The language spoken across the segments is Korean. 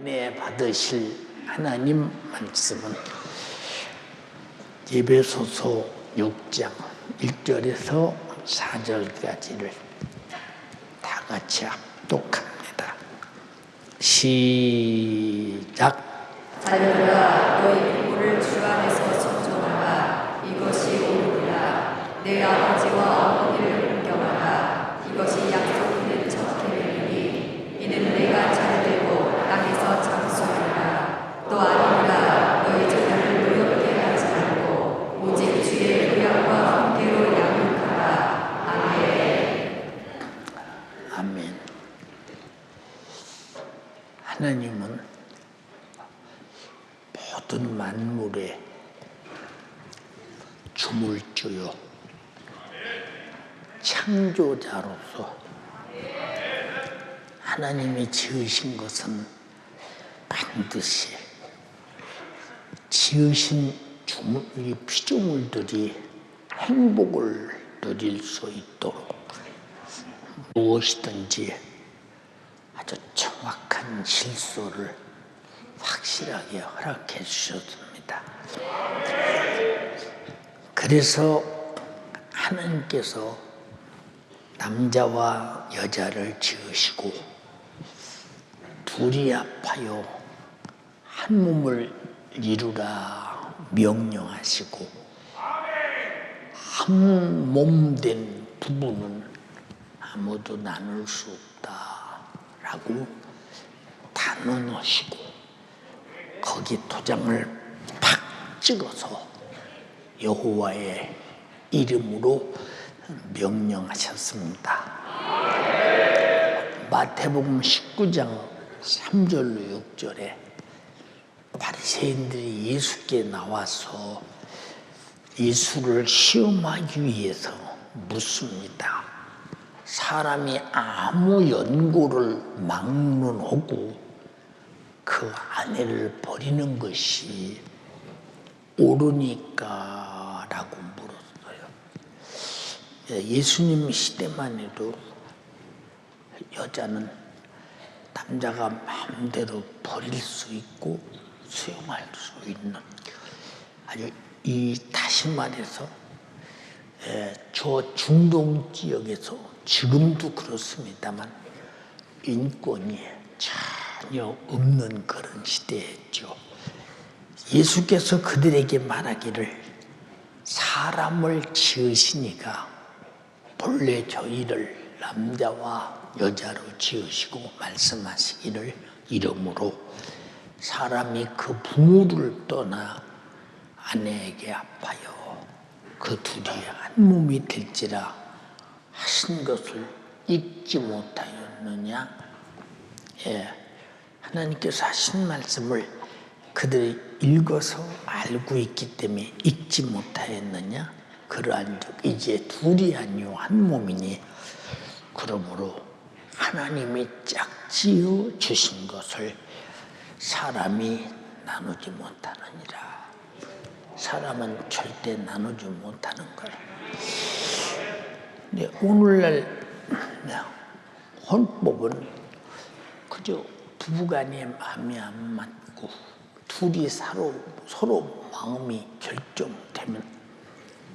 은혜 받으실 하나님 말씀은 에베소서 6장 1절에서 4절까지를 다 같이 합독합니다. 시작. 자녀들아, 너희 부모를 주 안에서 존중하라. 이것이 옳으니라. 내 아버지와 어머니를 공경하라. 이것이 약속 있는 첫 계명이니 이는 내가 잘되고 땅에서 장수하리라. 또 아니라 너희 자녀를 노엽게 하지 말고 오직 주의 교양과 함께로 양육하라. 아멘. 아멘. 하나님은 모든 만물의 주물주요 창조자로서 하나님이 지으신 것은 반드시 지으신 이 피조물들이 행복을 누릴 수 있도록 무엇이든지 아주 정확한 질서를 확실하게 허락해 주셨습니다. 그래서 하나님께서 남자와 여자를 지으시고 둘이 합하여 한 몸을 이루라 명령하시고 한 몸 된 부부는 아무도 나눌 수 없다라고 단언하시고 거기 도장을 팍 찍어서 여호와의 이름으로 명령하셨습니다. 마태복음 19장 3절로 6절에 바리새인들이 예수께 나와서 예수를 시험하기 위해서 묻습니다. 사람이 아무 연고를 막론하고 그 아내를 버리는 것이 옳으니까 라고 물었어요. 예수님 시대만 해도 여자는 남자가 마음대로 버릴 수 있고 수용할 수 있는 아주 다시 말해서 저 중동 지역에서 지금도 그렇습니다만 인권이 전혀 없는 그런 시대였죠. 예수께서 그들에게 말하기를 사람을 지으시니까 본래 저희를 남자와 여자로 지으시고 말씀하시기를 이러므로 사람이 그 부모를 떠나 아내에게 합하여 그 둘이 한 몸이 될지라 하신 것을 잊지 못하였느냐? 하나님께서 하신 말씀을 그들이 읽어서 알고 있기 때문에 잊지 못하였느냐? 그러한즉 이제 둘이 아니요 한 몸이니 그러므로 하나님이 짝지어 주신 것을 사람이 나누지 못하느니라. 사람은 절대 나누지 못하는 거예요. 근데 오늘날 헌법은 그저 부부간에 마음이 안 맞고 둘이 서로 마음이 결정되면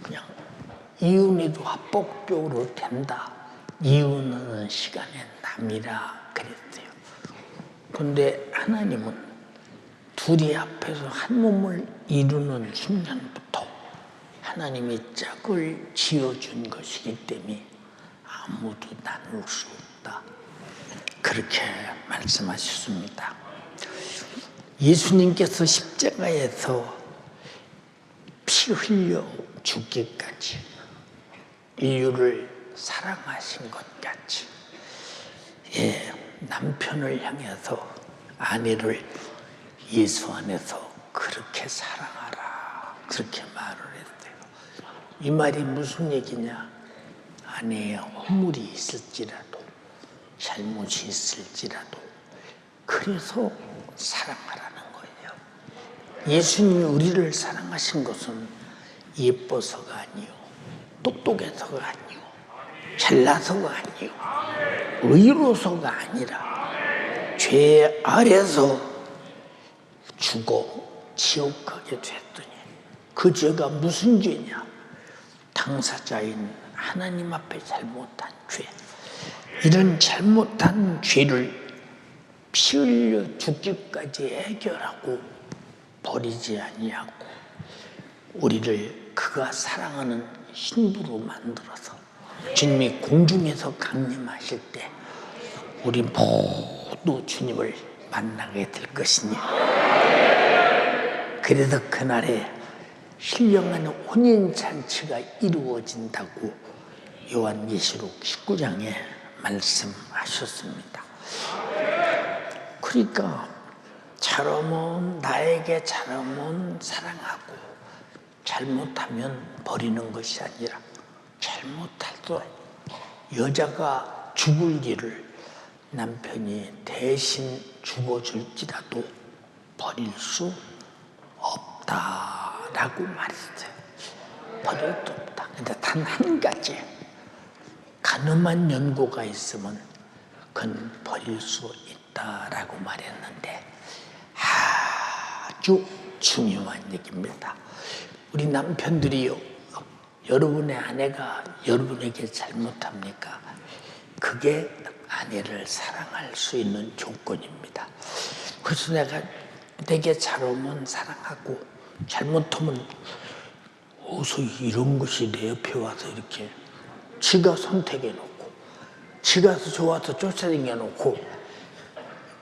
그냥 이혼해도 합법적으로 된다. 이혼하는 시간에 남이라 그랬어요. 그런데 하나님은 둘이 합해서 한 몸을 이루는 순간부터 하나님이 짝을 지어준 것이기 때문에 아무도 나눌 수 없다. 그렇게 말씀하셨습니다. 예수님께서 십자가에서 피 흘려 죽기까지 인류를 사랑하신 것 같이 남편을 향해서 아내를 예수 안에서 그렇게 사랑하라 그렇게 말을 했대요. 이 말이 무슨 얘기냐? 아내의 허물이 있을지라도 잘못이 있을지라도 그래서 사랑하라는 거예요. 예수님이 우리를 사랑하신 것은 예뻐서가 아니요 똑똑해서가 아니요 잘나서가 아니요 의로서가 아니라 죄 아래서 죽어 지옥 가게 됐더니 그 죄가 무슨 죄냐? 당사자인 하나님 앞에 잘못한 죄. 이런 잘못한 죄를 피 흘려 죽기까지 해결하고 버리지 아니하고 우리를 그가 사랑하는 신부로 만들어서 주님이 공중에서 강림하실 때 우리 모두 주님을 만나게 될 것이니 그래서 그날에 신령한 혼인잔치가 이루어진다고 요한계시록 19장에 말씀하셨습니다. 그러니까 잘하면 나에게 잘하면 사랑하고 잘못하면 버리는 것이 아니라 잘못해도 여자가 죽을 길을 남편이 대신 죽어줄지라도 버릴 수 없다라고 말했어요. 버릴 수 없다. 근데 단 한 가지 가늠한 연고가 있으면 그건 버릴 수 있다라고 말했는데 아주 중요한 얘기입니다. 우리 남편들이요, 여러분의 아내가 여러분에게 잘못합니까? 그게 아내를 사랑할 수 있는 조건입니다. 그래서 내게 잘하면 사랑하고 잘못하면 어서 이런 것이 내 옆에 와서 이렇게 지가 선택해놓고 지가 좋아서 쫓아다녀놓고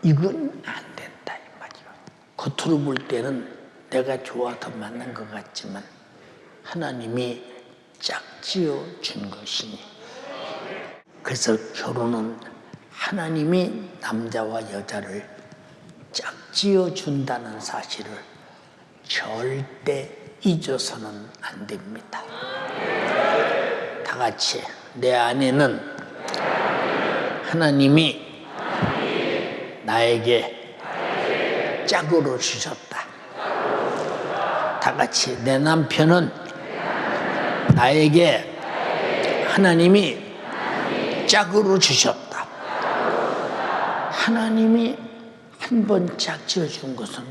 이건 안 된다 이 말이야. 겉으로 볼 때는 내가 좋아서 만난 것 같지만 하나님이 짝지어 준 것이니 그래서 결혼은 하나님이 남자와 여자를 짝지어 준다는 사실을 절대 잊어서는 안 됩니다. 다 같이 내 아내는 하나님이 나에게 짝으로 주셨다. 다 같이 내 남편은 나에게 하나님이 짝으로 주셨다. 하나님이 한 번 짝지어 준 것은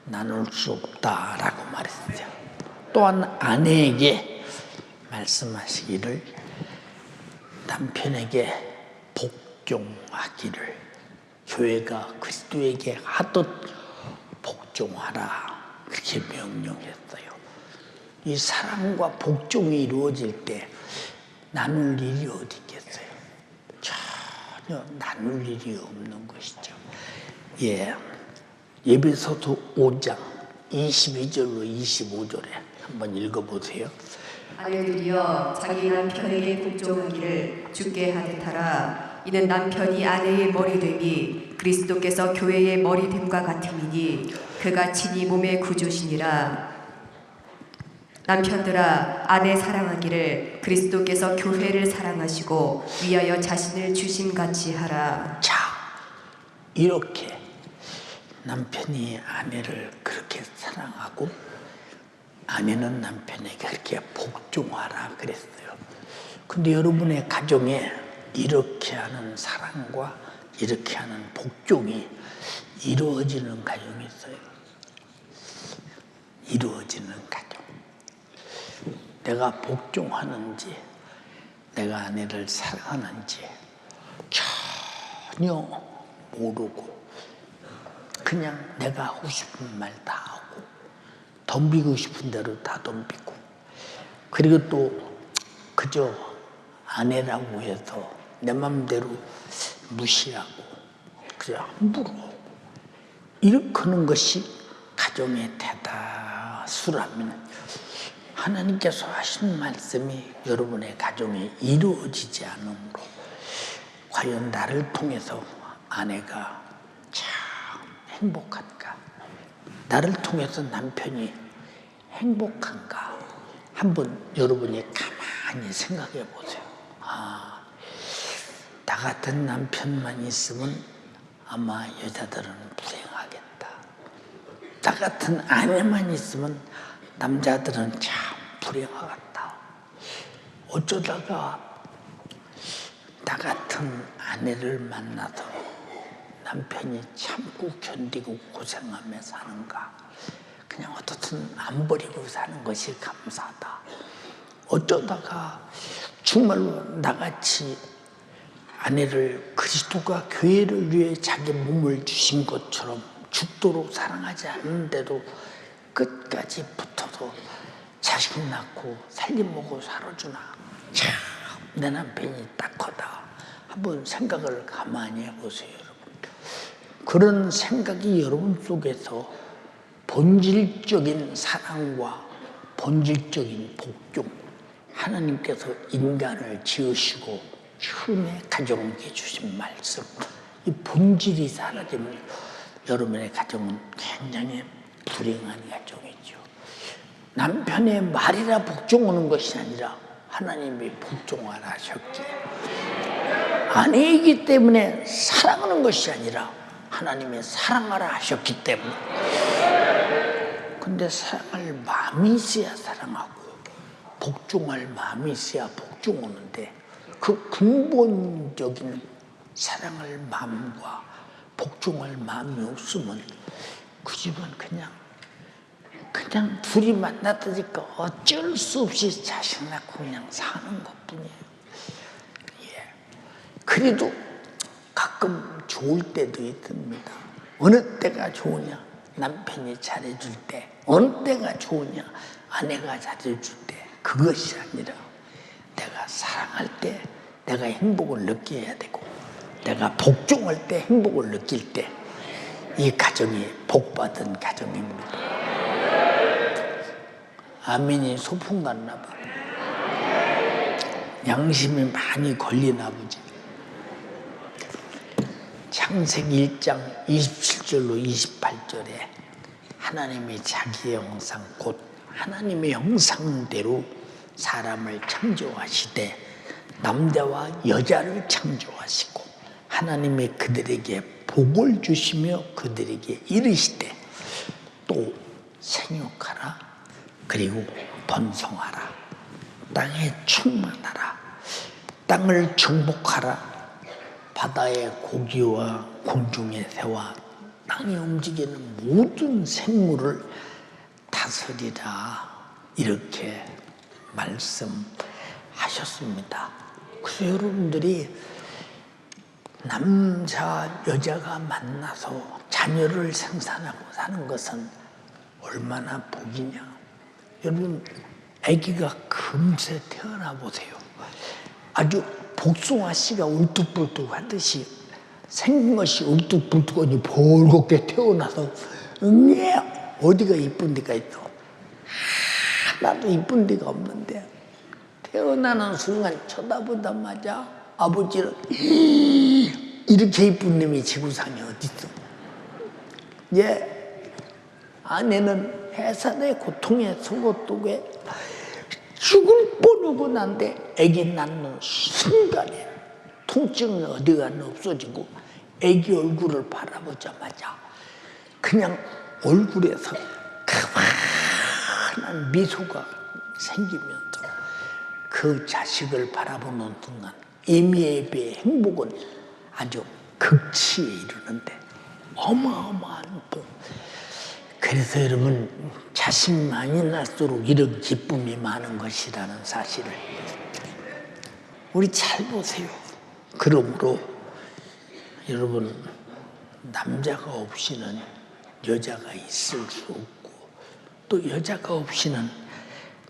나눌 수 없다라고 말했어요. 또한 아내에게 말씀하시기를 남편에게 복종하기를 교회가 그리스도에게 하듯 복종하라 그렇게 명령했어요. 이 사랑과 복종이 이루어질 때 나눌 일이 어디 있겠어요? 전혀 나눌 일이 없는 것이죠. 예배소서 5장 22절로 25절에 한번 읽어보세요. 아내들이여 자기 남편에게 복종하기를 주께 하듯하라. 이는 남편이 아내의 머리됨이 그리스도께서 교회의 머리됨과 같음이니 그가 친히 몸의 구주시니라. 남편들아 아내 사랑하기를 그리스도께서 교회를 사랑하시고 위하여 자신을 주심같이 하라. 자, 이렇게 남편이 아내를 그렇게 사랑하고 아내는 남편에게 그렇게 복종하라 그랬어요. 근데 여러분의 가정에 이렇게 하는 사랑과 이렇게 하는 복종이 이루어지는 가정이 있어요. 이루어지는 가정. 내가 복종하는지 내가 아내를 사랑하는지 전혀 모르고 그냥 내가 하고 싶은 말 다 하고 덤비고 싶은 대로 다 덤비고 그리고 또 그저 아내라고 해서 내 맘대로 무시하고 그저 함부로 이렇게 하는 것이 가정의 대다수라면 하나님께서 하신 말씀이 여러분의 가정에 이루어지지 않으므로 과연 나를 통해서 아내가 참 행복한가? 나를 통해서 남편이 행복한가? 한번 여러분이 가만히 생각해 보세요. 나 같은 남편만 있으면 아마 여자들은 불행하겠다. 나 같은 아내만 있으면 남자들은 참 불행하겠다. 어쩌다가 나 같은 아내를 만나서 남편이 참고 견디고 고생하며 사는가? 그냥 어떻든 안 버리고 사는 것이 감사하다. 어쩌다가 정말로 나같이 아내를 그리스도가 교회를 위해 자기 몸을 주신 것처럼 죽도록 사랑하지 않는데도 끝까지 붙어도 자식 낳고 살림먹고 살아주나. 참, 내 남편이 딱하다. 한번 생각을 가만히 해보세요, 여러분. 그런 생각이 여러분 속에서 본질적인 사랑과 본질적인 복종, 하나님께서 인간을 지으시고 처음에 가정에게 주신 말씀, 이 본질이 사라지면 여러분의 가정은 굉장히 불행한 가정이죠. 남편의 말이라 복종하는 것이 아니라 하나님이 복종하라 하셨기에, 아내이기 때문에 사랑하는 것이 아니라 하나님의 사랑하라 하셨기 때문에. 근데 사랑할 마음이 있어야 사랑하고 복종할 마음이 있어야 복종하는데, 그 근본적인 사랑할 마음과 복종할 마음이 없으면 그 집은 그냥 둘이 만났다니까 어쩔 수 없이 자식 낳고 그냥 사는 것뿐이에요. 예. 그래도 가끔 좋을 때도 있습니다. 어느 때가 좋으냐? 남편이 잘해줄 때. 어느 때가 좋으냐? 아내가 잘해줄 때. 그것이 아니라 내가 사랑할 때 내가 행복을 느껴야 되고, 내가 복종할 때 행복을 느낄 때, 이 가정이 복받은 가정입니다. 아멘이 소풍 갔나 봐. 양심이 많이 걸리나 보지. 창세기 1장 27절로 28절에 하나님이 자기의 형상, 곧 하나님의 형상대로 사람을 창조하시되 남자와 여자를 창조하시고 하나님이 그들에게 복을 주시며 그들에게 이르시되 또 생육하라, 그리고 번성하라, 땅에 충만하라, 땅을 정복하라, 바다의 고기와 곤충의 새와 땅에 움직이는 모든 생물을 다스리라, 이렇게 말씀하셨습니다. 그래서 여러분들이 남자 여자가 만나서 자녀를 생산하고 사는 것은 얼마나 복이냐. 여러분, 아기가 금세 태어나 보세요. 아주 복숭아 씨가 울뚝불뚝 하듯이 생긴 것이 울뚝불뚝하니 벌겋게 태어나서 어디가 이쁜 데가 있어? 하나도 이쁜 데가 없는데 태어나는 순간 쳐다보자마자 아버지는 이렇게 이쁜 놈이 지구상에 어디 있어? 예, 아내는 해산의 고통에 속옷독에 죽을 뻔하고 난데 아기 낳는 순간에 통증이 어디 갔나 없어지고 아기 얼굴을 바라보자마자 그냥 얼굴에서 그만한 미소가 생기면서 그 자식을 바라보는 순간 이미에 비해 행복은 아주 극치에 이르는데 어마어마한 복. 그래서 여러분, 자식 많이 날수록 이런 기쁨이 많은 것이라는 사실을 우리 잘 보세요. 그러므로 여러분, 남자가 없이는 여자가 있을 수 없고 또 여자가 없이는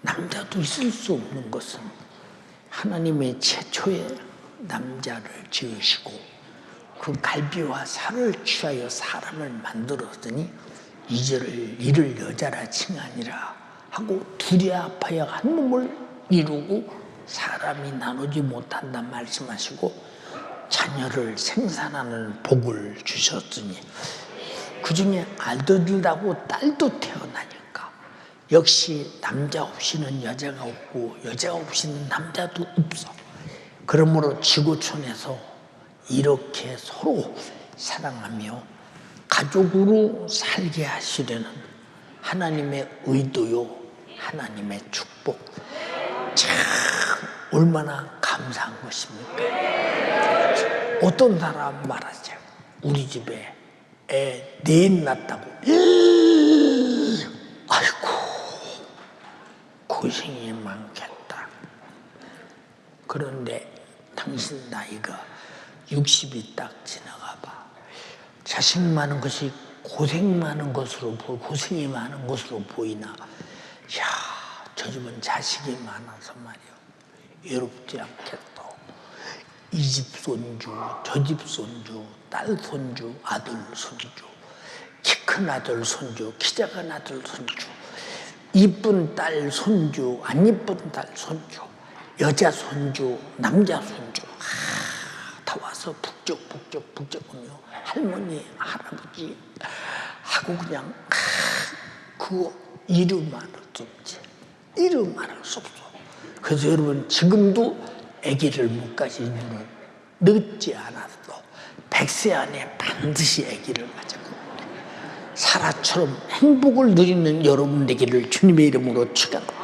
남자도 있을 수 없는 것은 하나님의 최초의 남자를 지으시고 그 갈비와 살을 취하여 사람을 만들었더니 이를 여자라 칭하니라 하고 둘이 합하여 한 몸을 이루고 사람이 나누지 못한다 말씀하시고 자녀를 생산하는 복을 주셨으니 그중에 아들이라고 딸도 태어나니까 역시 남자 없이는 여자가 없고 여자 없이는 남자도 없어. 그러므로 지구촌에서 이렇게 서로 사랑하며 가족으로 살게 하시려는 하나님의 의도요, 하나님의 축복. 참 얼마나 감사한 것입니까? 어떤 사람 말하죠. 우리 집에 애 넷 낳았다고. 아이고 고생이 많겠다. 그런데 당신 나이가 60이 딱 지나가 봐. 자식 많은 것이 고생 많은 것으로 고생이 많은 것으로 보이나? 야, 저 집은 자식이 많아서 말이야. 외롭지 않겠다. 이 집 손주, 저 집 손주, 딸 손주, 아들 손주, 키 큰 아들 손주, 키 작은 아들 손주, 이쁜 딸 손주, 안 이쁜 딸 손주, 여자 손주, 남자 손주, 다 와서 북적북적하며 할머니, 할아버지 하고 그냥 그거 이름 말할 수 없지. 이름 말할 수 없어. 그래서 여러분 지금도 아기를 못 가진 분은 늦지 않았어. 100세 안에 반드시 아기를 가지고 사라처럼 행복을 누리는 여러분 되기를 주님의 이름으로 축원합니다.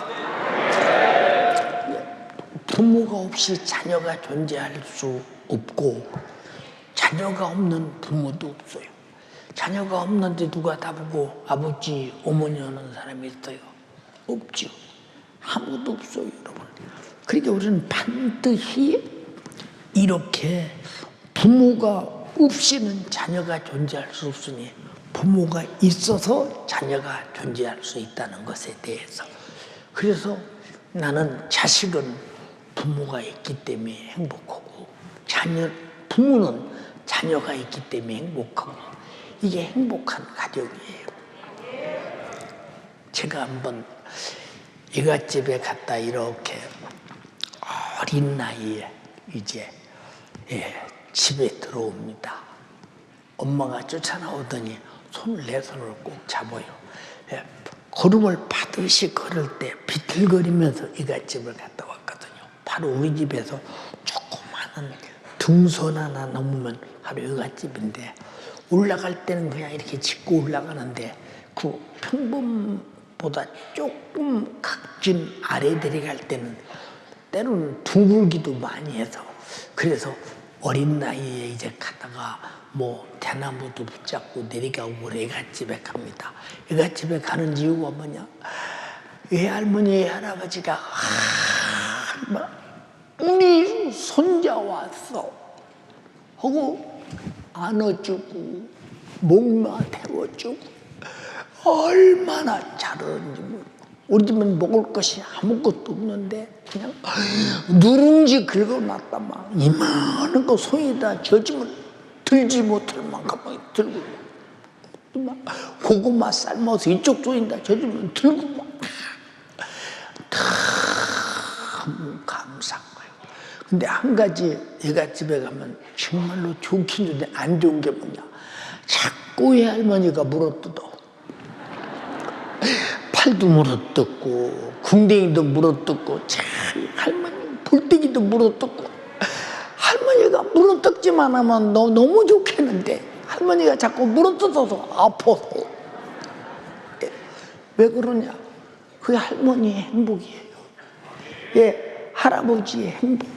부모가 없이 자녀가 존재할 수 없고 자녀가 없는 부모도 없어요. 자녀가 없는데 누가 다 보고 아버지, 어머니 하는 사람이 있어요? 없죠. 아무도 없어요, 여러분. 그러니까 우리는 반드시 이렇게 부모가 없이는 자녀가 존재할 수 없으니 부모가 있어서 자녀가 존재할 수 있다는 것에 대해서. 그래서 나는 자식은 부모가 있기 때문에 행복하고 부모는 자녀가 있기 때문에 행복하고 이게 행복한 가족이에요. 제가 한번 이갓집에 갔다 이렇게 어린 나이에 이제 집에 들어옵니다. 엄마가 쫓아나오더니 내 손을 꼭 잡아요. 걸음을 파듯이 걸을 때 비틀거리면서 이갓집을 갔다 왔거든요. 바로 우리 집에서 조그마한 등선 하나 넘으면 바로 이갓집인데 올라갈 때는 그냥 이렇게 짚고 올라가는데 그 평범보다 조금 각진 아래 내려갈 때는 때로는 둥글기도 많이 해서 그래서 어린 나이에 이제 가다가 뭐 대나무도 붙잡고 내려가고 애갓집에 갑니다. 애갓집에 가는 이유가 뭐냐? 외할머니, 할아버지가 우리 손자 왔어 하고 안아주고 목마 태워주고 얼마나 잘하는지 몰라. 우리 집은 먹을 것이 아무것도 없는데 그냥 누룽지 긁어놨다 막 이만한 거 손에다 젖으면 들지 못할 만큼 들고 막 고구마 삶아서 이쪽 손에다 젖으면 들고 막 너무 감사한 거예요. 근데 한 가지 애갓집에 가면 정말로 좋긴 좋은데 안 좋은 게 뭐냐? 자꾸 외할머니가 물어뜯어. 팔도 물어뜯고 궁뎅이도 물어뜯고 참 할머니 볼때기도 물어뜯고 할머니가 물어뜯지만 하면 너무 좋겠는데 할머니가 자꾸 물어뜯어서 아파서 왜 그러냐? 그게 할머니의 행복이에요. 할아버지의 행복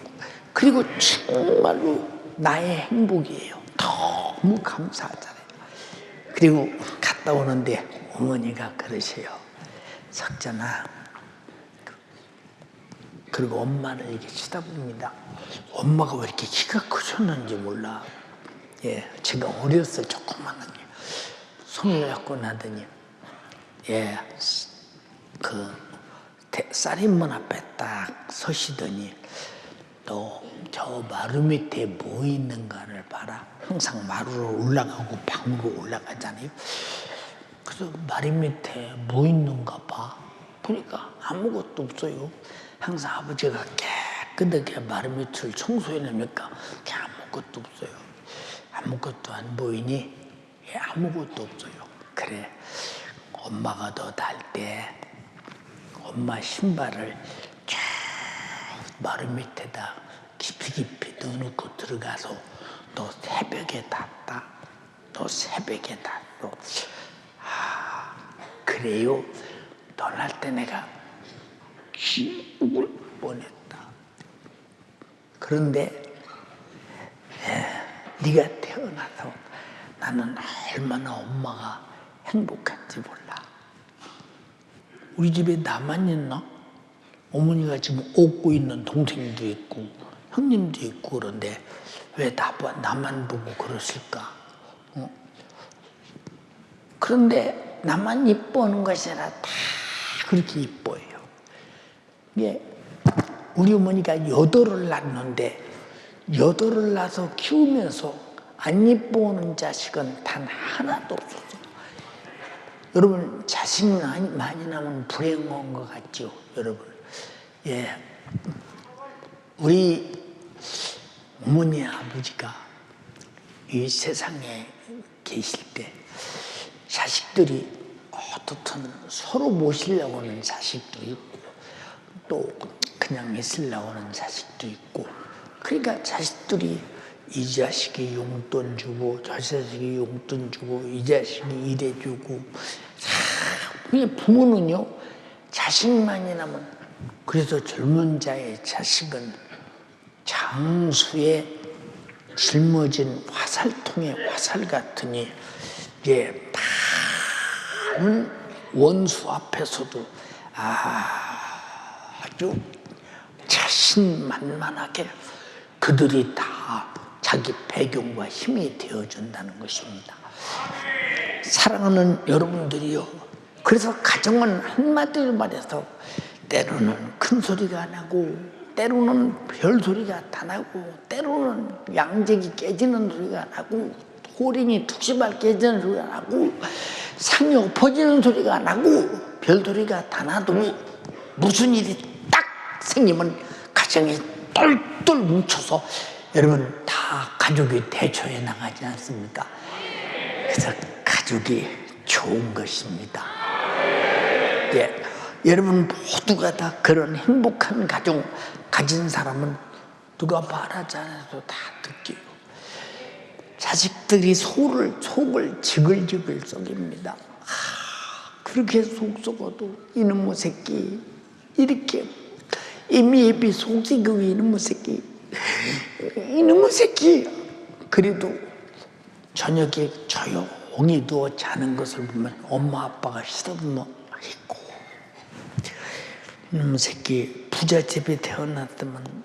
그리고 정말로 나의 행복이에요. 너무 감사하잖아요. 그리고 갔다 오는데 어머니가 그러세요. 석전아. 그리고 엄마를 이렇게 쳐다봅니다. 엄마가 왜 이렇게 키가 크셨는지 몰라. 제가 어렸을 조그마한 손을 잡고 나더니 쌀인문 앞에 딱 서시더니 너 저 마루 밑에 뭐 있는가를 봐라. 항상 마루로 올라가고 방으로 올라가잖아요. 그래서 마루 밑에 뭐 있는가 봐. 보니까 아무것도 없어요. 항상 아버지가 깨끗하게 마루 밑을 청소해 놓으니까 아무것도 없어요. 아무것도 안 보이니? 아무것도 없어요. 그래, 엄마가 너 날 때 엄마 신발을 쫙 마루 밑에다 깊이 넣어놓고 들어가서 너 새벽에 닿다. 너 새벽에 닿어. 그래요? 떠날 때 내가 죽을 뻔했다. 그런데 네가 태어나서 나는 얼마나 엄마가 행복한지 몰라. 우리 집에 나만 있나? 어머니가 지금 업고 있는 동생도 있고 형님도 있고 그런데 왜 나만 보고 그러실까? 그런데 나만 이뻐하는 것이 아니라 다 그렇게 이뻐해요. 이게 우리 어머니가 여덟을 낳는데 여덟을 낳아서 키우면서 안 이뻐하는 자식은 단 하나도 없었어요. 여러분 자식 많이 나면 불행한 것 같죠, 여러분? 예, 우리 어머니 아버지가 이 세상에 계실 때 자식들이 어떻든 서로 모시려고 하는 자식도 있고 또 그냥 있으려고 하는 자식도 있고 그러니까 자식들이 이 자식이 용돈 주고 저 자식이 용돈 주고 이 자식이 이래 주고 부모는요 자식만이 나면 그래서 젊은 자의 자식은 장수에 짊어진 화살통의 화살 같으니 많은 원수 앞에서도 아주 자신만만하게 그들이 다 자기 배경과 힘이 되어준다는 것입니다. 사랑하는 여러분들이요. 그래서 가정은 한마디로 말해서 때로는 큰 소리가 나고 때로는 별 소리가 다 나고 때로는 양재기 깨지는 소리가 나고 호랭이 툭시발 깨지는 소리가 나고 상이 엎어지는 소리가 나고 별 소리가 다 나도 무슨 일이 딱 생기면 가정이 똘똘 뭉쳐서 여러분 다 가족이 대처해 나가지 않습니까? 그래서 가족이 좋은 것입니다. 예, 여러분 모두가 다 그런 행복한 가정 가진 사람은 누가 말하지 않아도 다 느끼고 자식들이 속을 지글지글 썩입니다. 그렇게 속 썩어도 이놈의 새끼 이렇게 이미 예비 속이고 이놈의 새끼 그래도 저녁에 조용히 누워 자는 것을 보면 엄마 아빠가 시덥노 있고 이놈의 새끼 부잣집에 태어났다면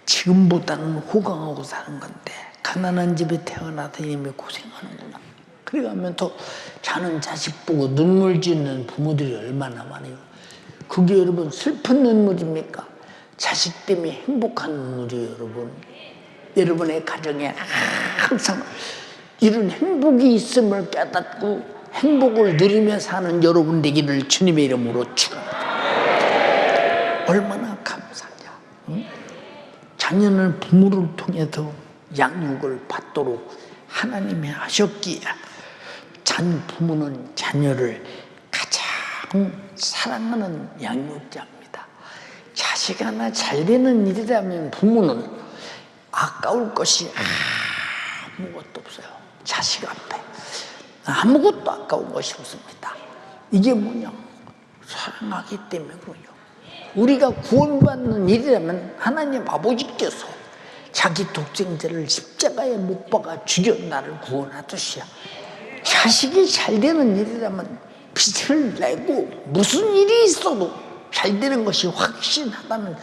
지금보다는 호강하고 사는 건데 가난한 집에 태어나서 이미 고생하는구나. 그래가면 또 자는 자식 보고 눈물 짓는 부모들이 얼마나 많아요. 그게 여러분 슬픈 눈물입니까? 자식 때문에 행복한 눈물이에요, 여러분. 여러분의 가정에 항상 이런 행복이 있음을 깨닫고 행복을 누리며 사는 여러분 되기를 주님의 이름으로 축원합니다. 얼마나 감사하냐. 응? 자녀는 부모를 통해서 양육을 받도록 하나님이 하셨기에 잔 부모는 자녀를 가장 사랑하는 양육자입니다. 자식 하나 잘 되는 일이라면 부모는 아까울 것이 아무것도 없어요. 자식 앞에 아무것도 아까운 것이 없습니다. 이게 뭐냐? 사랑하기 때문이군요. 우리가 구원받는 일이라면 하나님 아버지께서 자기 독생자를 십자가에 못 박아 죽여 나를 구원하듯이 자식이 잘 되는 일이라면 빛을 내고 무슨 일이 있어도 잘 되는 것이 확신하다면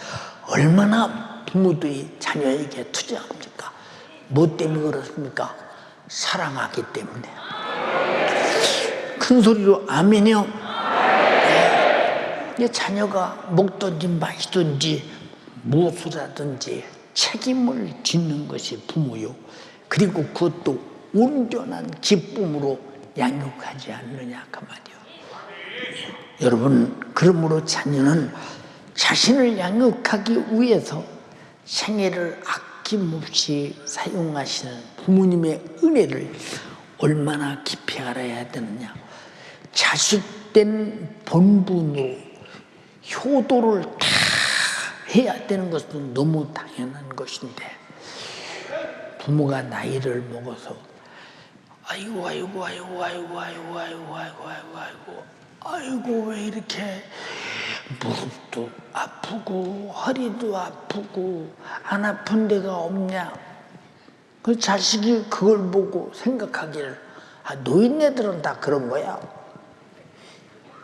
얼마나 부모들이 자녀에게 투자합니까? 뭐 때문에 그렇습니까? 사랑하기 때문에. 큰 소리로 아멘이요. 네. 자녀가 먹든지 마시든지 무엇을 하든지 책임을 짓는 것이 부모요. 그리고 그것도 온전한 기쁨으로 양육하지 않느냐 그 말이요. 여러분 그러므로 자녀는 자신을 양육하기 위해서 생애를 아낌없이 사용하시는 부모님의 은혜를 얼마나 깊이 알아야 되느냐. 자식된 본분으로 효도를 다 해야 되는 것은 너무 당연한 것인데 부모가 나이를 먹어서 아이고 왜 이렇게 무릎도 아프고 허리도 아프고 안 아픈 데가 없냐. 그 자식이 그걸 보고 생각하기를 노인네들은 다 그런 거야.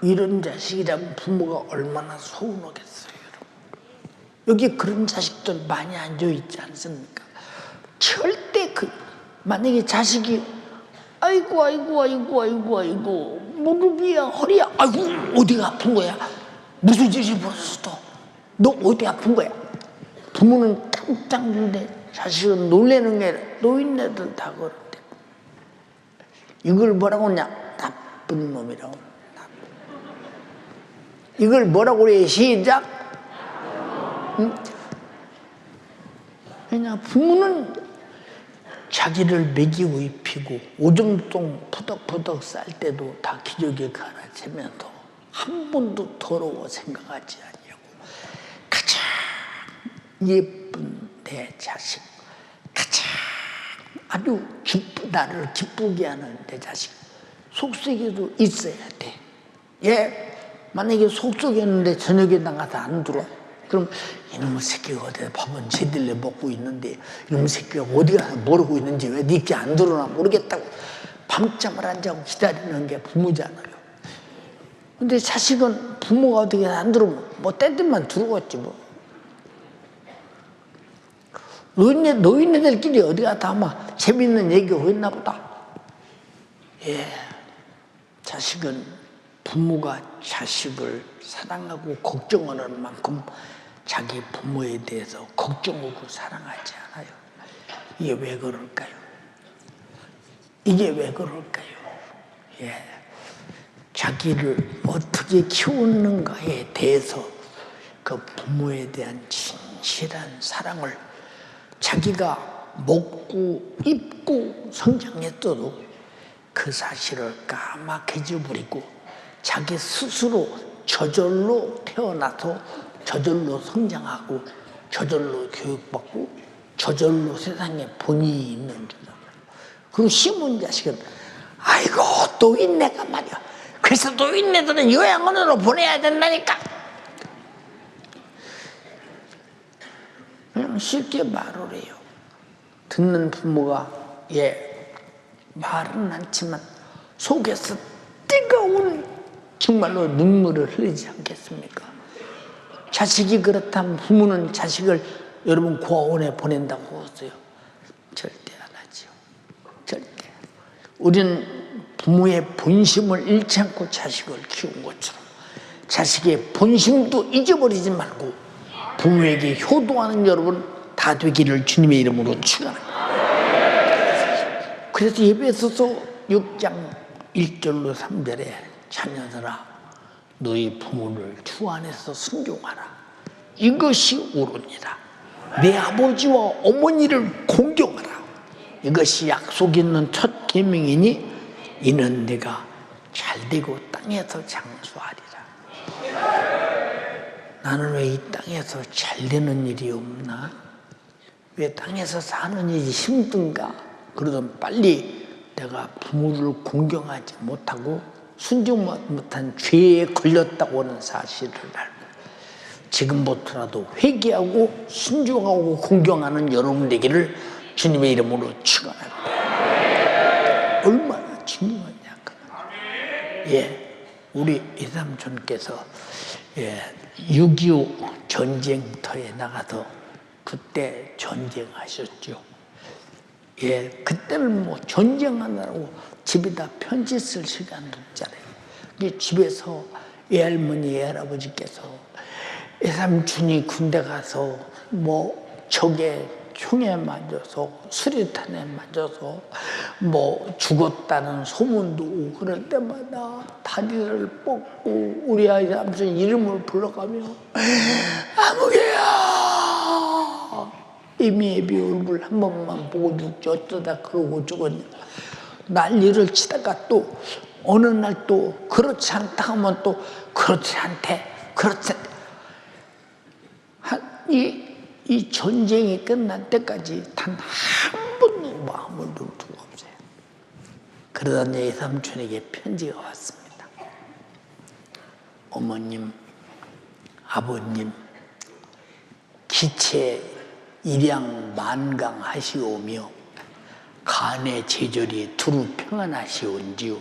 이런 자식이라면 부모가 얼마나 서운하겠어요. 여기 그런 자식들 많이 앉아있지 않습니까? 절대 만약에 자식이 아이고 무릎이야 허리야 아이고 어디가 아픈 거야? 무슨 짓을 벌었어? 너 어디 아픈 거야? 부모는 깜짝 놀래. 자식은 놀래는 게 아니라 노인네들 다 그런데 이걸 뭐라고 하냐? 나쁜 놈이라고. 이걸 뭐라고 그래? 시작. 응? 그냥 부모는 자기를 먹이고 입히고 오줌통 푸덕푸덕 쌀 때도 다 기저귀에 갈아채면서 한 번도 더러워 생각하지 않냐고. 가장 예쁜 내 자식, 가장 아주 나를 기쁘게 하는 내 자식, 속썩여도 있어야 돼. 예, 만약에 속썩였는데 저녁에 나가서 안 들어. 그럼 이놈의 새끼가 어디서 밥은 제대로 먹고 있는데 이놈의 새끼가 어디 가서 모르고 있는지 왜 니께 안 들어나 모르겠다고 밤잠을 안 자고 기다리는 게 부모잖아요. 근데 자식은 부모가 어떻게 안 들어오면 뭐 때때만 들어왔지 뭐. 노인네들끼리 어디 가다 아마 재밌는 얘기가 있나 보다. 예, 자식은 부모가 자식을 사랑하고 걱정하는 만큼 자기 부모에 대해서 걱정하고 사랑하지 않아요. 이게 왜 그럴까요? 이게 왜 그럴까요? 예, 자기를 어떻게 키웠는가에 대해서 그 부모에 대한 진실한 사랑을 자기가 먹고 입고 성장했어도 그 사실을 까맣게 잊어버리고 자기 스스로 저절로 태어나서 저절로 성장하고 저절로 교육받고 저절로 세상에 본이 있는 거잖아요. 그리고 심은 자식은 아이고 노인네가 말이야. 그래서 노인네들은 요양원으로 보내야 된다니까. 그냥 쉽게 말을 해요. 듣는 부모가 말은 않지만 속에서 뜨거운 정말로 눈물을 흘리지 않겠습니까? 자식이 그렇다면 부모는 자식을 여러분 고아원에 보낸다고 했어요? 절대 안 하죠. 절대. 우리는 부모의 본심을 잃지 않고 자식을 키운 것처럼 자식의 본심도 잊어버리지 말고 부모에게 효도하는 여러분 다 되기를 주님의 이름으로 축원합니다. 그래서 에베소서 6장 1절로 3절에 자녀들아 너희 부모를 주 안에서 순종하라. 이것이 옳으니라. 내 아버지와 어머니를 공경하라. 이것이 약속 있는 첫 계명이니 이는 내가 잘되고 땅에서 장수하리라. 나는 왜 이 땅에서 잘되는 일이 없나? 왜 땅에서 사는 일이 힘든가? 그러던 빨리 내가 부모를 공경하지 못하고 순종 못한 죄에 걸렸다고 하는 사실을 알고 지금부터라도 회개하고 순종하고 공경하는 여러분 되기를 주님의 이름으로 축원합니다. 얼마나 중요하냐. 예, 우리 이삼촌께서 6.25 전쟁터에 나가서 그때 전쟁하셨죠. 예, 그때는 뭐 전쟁하느라고 집에다 편지 쓸 시간도 없잖아요. 집에서 외할머니, 외할아버지께서 외삼촌이 군대 가서 뭐 적의 총에 맞아서 수류탄에 맞아서 뭐 죽었다는 소문도 오고 그럴 때마다 다리를 뻗고 우리 외삼촌 이름을 불러가며 아무개야 애미애비 얼굴 한 번만 보고 죽지 어쩌다 그러고 죽었냐. 난리를 치다가 또 어느 날 또 그렇지 않다 하면 또 그렇지 않대. 그렇지 않대. 이 전쟁이 끝날 때까지 단 한 번도 마음을 놓을 수가 없어요. 그러다 내 삼촌에게 편지가 왔습니다. 어머님, 아버님, 기체 일양 만강하시오며 간의 제절이 두루 평안하시온지요.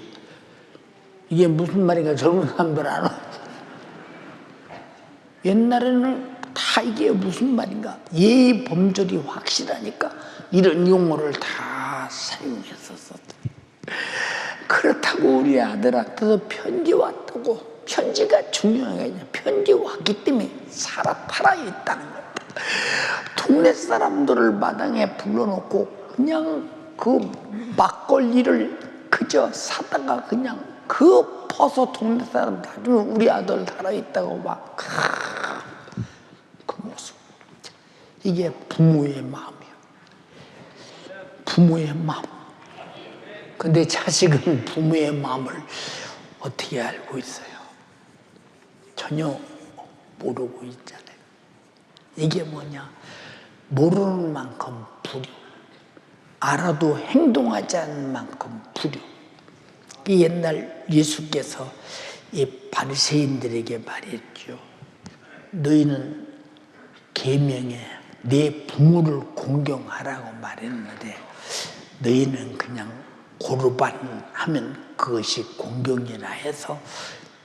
이게 무슨 말인가 젊은 사람들 알아. 옛날에는 다 이게 무슨 말인가 예의 범절이 확실하니까 이런 용어를 다 사용했었어. 그렇다고 우리 아들한테도 편지 왔다고. 편지가 중요한 게 아니라 편지 왔기 때문에 살아있다는 거야. 동네 사람들을 마당에 불러놓고 그냥 그 막걸리를 그저 사다가 그냥 그 퍼서 동네 사람 다 주면 우리 아들 살아있다고 막 그 모습. 이게 부모의 마음이야. 부모의 마음. 근데 자식은 부모의 마음을 어떻게 알고 있어요? 전혀 모르고 있잖아요. 이게 뭐냐? 모르는 만큼 불효. 알아도 행동하지 않는 만큼 불효. 이 옛날 예수께서 이 바리새인들에게 말했죠. 너희는 계명에 내 부모를 공경하라고 말했는데 너희는 그냥 고르반 하면 그것이 공경이라 해서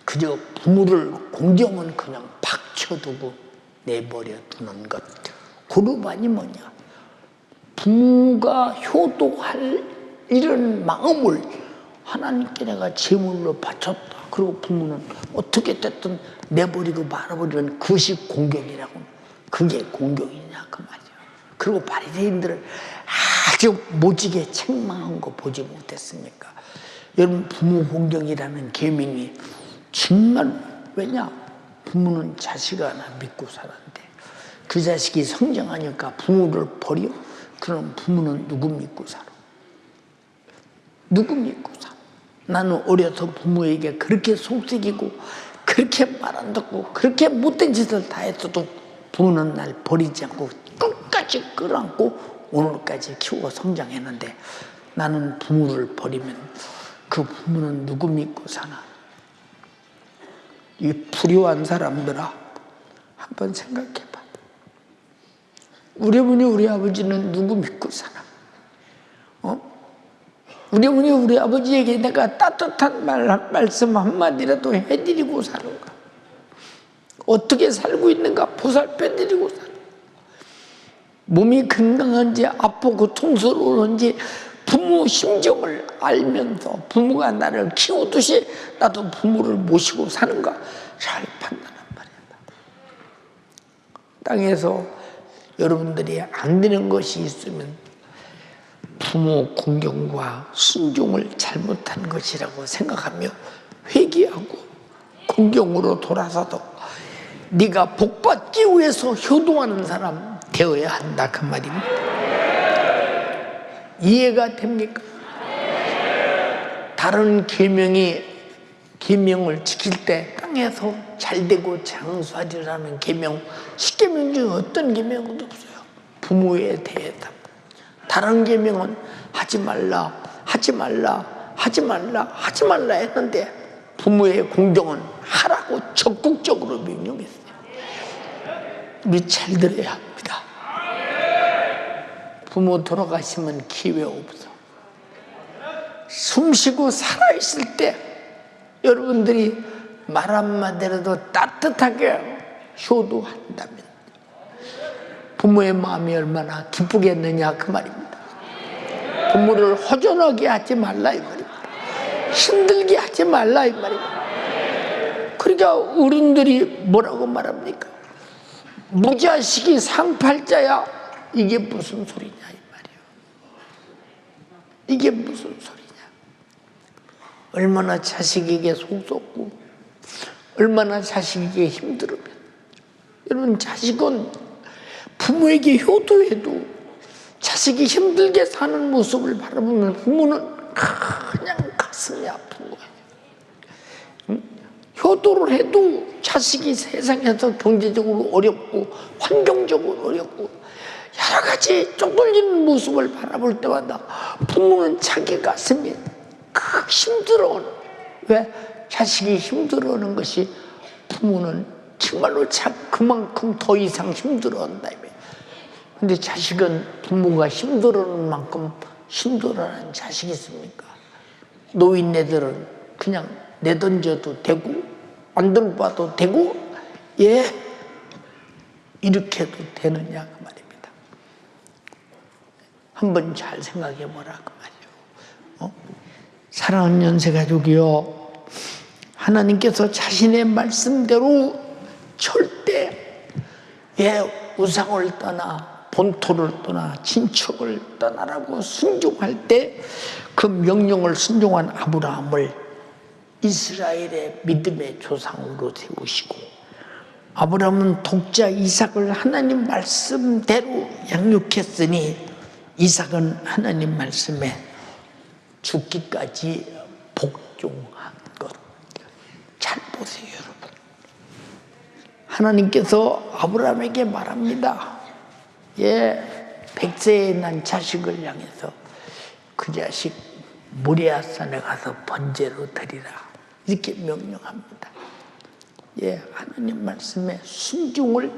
그저 부모를 공경은 그냥 박쳐두고 내버려 두는 것. 고르반이 뭐냐? 부모가 효도할 이런 마음을 하나님께 내가 제물로 바쳤다. 그리고 부모는 어떻게 됐든 내버리고 말아버리면 그것이 공경이라고. 그게 공경이냐 그 말이야. 그리고 바리새인들을 아주 모지게 책망한 거 보지 못했습니까? 여러분 부모 공경이라는 계명이 정말 왜냐? 부모는 자식 하나 믿고 살았는데 그 자식이 성장하니까 부모를 버려? 그럼 부모는 누구 믿고 살아? 누구 믿고 살아? 나는 어려서 부모에게 그렇게 속삭이고 그렇게 말 안 듣고 그렇게 못된 짓을 다 했어도 부모는 날 버리지 않고 끝까지 끌어안고 오늘까지 키우고 성장했는데 나는 부모를 버리면 그 부모는 누구 믿고 사나? 이 불효한 사람들아 한번 생각해봐. 우리 어머니 우리 아버지는 누구 믿고 사나? 우리 어머니 우리 아버지에게 내가 따뜻한 말씀 한마디라도 해드리고 사는가? 어떻게 살고 있는가 보살펴드리고 사는가? 몸이 건강한지 아프고 고통스러운지 부모 심정을 알면서 부모가 나를 키우듯이 나도 부모를 모시고 사는가 잘 판단한 말이야. 땅에서 여러분들이 안 되는 것이 있으면 부모 공경과 순종을 잘못한 것이라고 생각하며 회개하고 공경으로 돌아서도 네가 복받기 위해서 효도하는 사람 되어야 한다 그 말입니다. 이해가 됩니까? 다른 계명을 지킬 때 땅에서 잘되고 장수하리라는 계명 10계명 중에 어떤 계명도 없어요. 부모에 대해서. 다른 계명은 하지 말라 했는데 부모의 공경은 하라고 적극적으로 명령했어요. 우리 잘 들어야 합니다. 부모 돌아가시면 기회 없어. 숨쉬고 살아있을 때 여러분들이 말 한마디라도 따뜻하게 효도한다면 부모의 마음이 얼마나 기쁘겠느냐 그 말입니다. 부모를 허전하게 하지 말라 이 말입니다. 힘들게 하지 말라 이 말입니다. 그러니까 어른들이 뭐라고 말합니까? 무자식이 상팔자야. 이게 무슨 소리냐 이 말이에요. 이게 무슨 소리냐. 얼마나 자식에게 속썩고 얼마나 자식에게 힘들으면 여러분 자식은 부모에게 효도해도 자식이 힘들게 사는 모습을 바라보면 부모는 그냥 가슴이 아픈 거예요. 응? 효도를 해도 자식이 세상에서 경제적으로 어렵고 환경적으로 어렵고 여러 가지 쪼들리는 모습을 바라볼 때마다 부모는 자기 가슴이 힘들어하는. 왜? 자식이 힘들어하는 것이 부모는 정말로 그만큼 더 이상 힘들어한다. 근데 자식은 부모가 힘들어하는 만큼 신도라는 자식이 있습니까? 노인네들은 그냥 내던져도 되고 안 돌봐도 되고 이렇게 해도 되느냐 그 말입니다. 한번 잘 생각해 보라 그 말이에요. 사랑하는 연세가족이요, 하나님께서 자신의 말씀대로 절대 우상을 떠나 본토를 떠나 친척을 떠나라고 순종할 때 그 명령을 순종한 아브라함을 이스라엘의 믿음의 조상으로 세우시고, 아브라함은 독자 이삭을 하나님 말씀대로 양육했으니 이삭은 하나님 말씀에 죽기까지 복종한 것. 잘 보세요 여러분. 하나님께서 아브라함에게 말합니다. 100세에 난 자식을 향해서 그 자식 모리아산에 가서 번제로 드리라 이렇게 명령합니다. 하나님 말씀에 순종을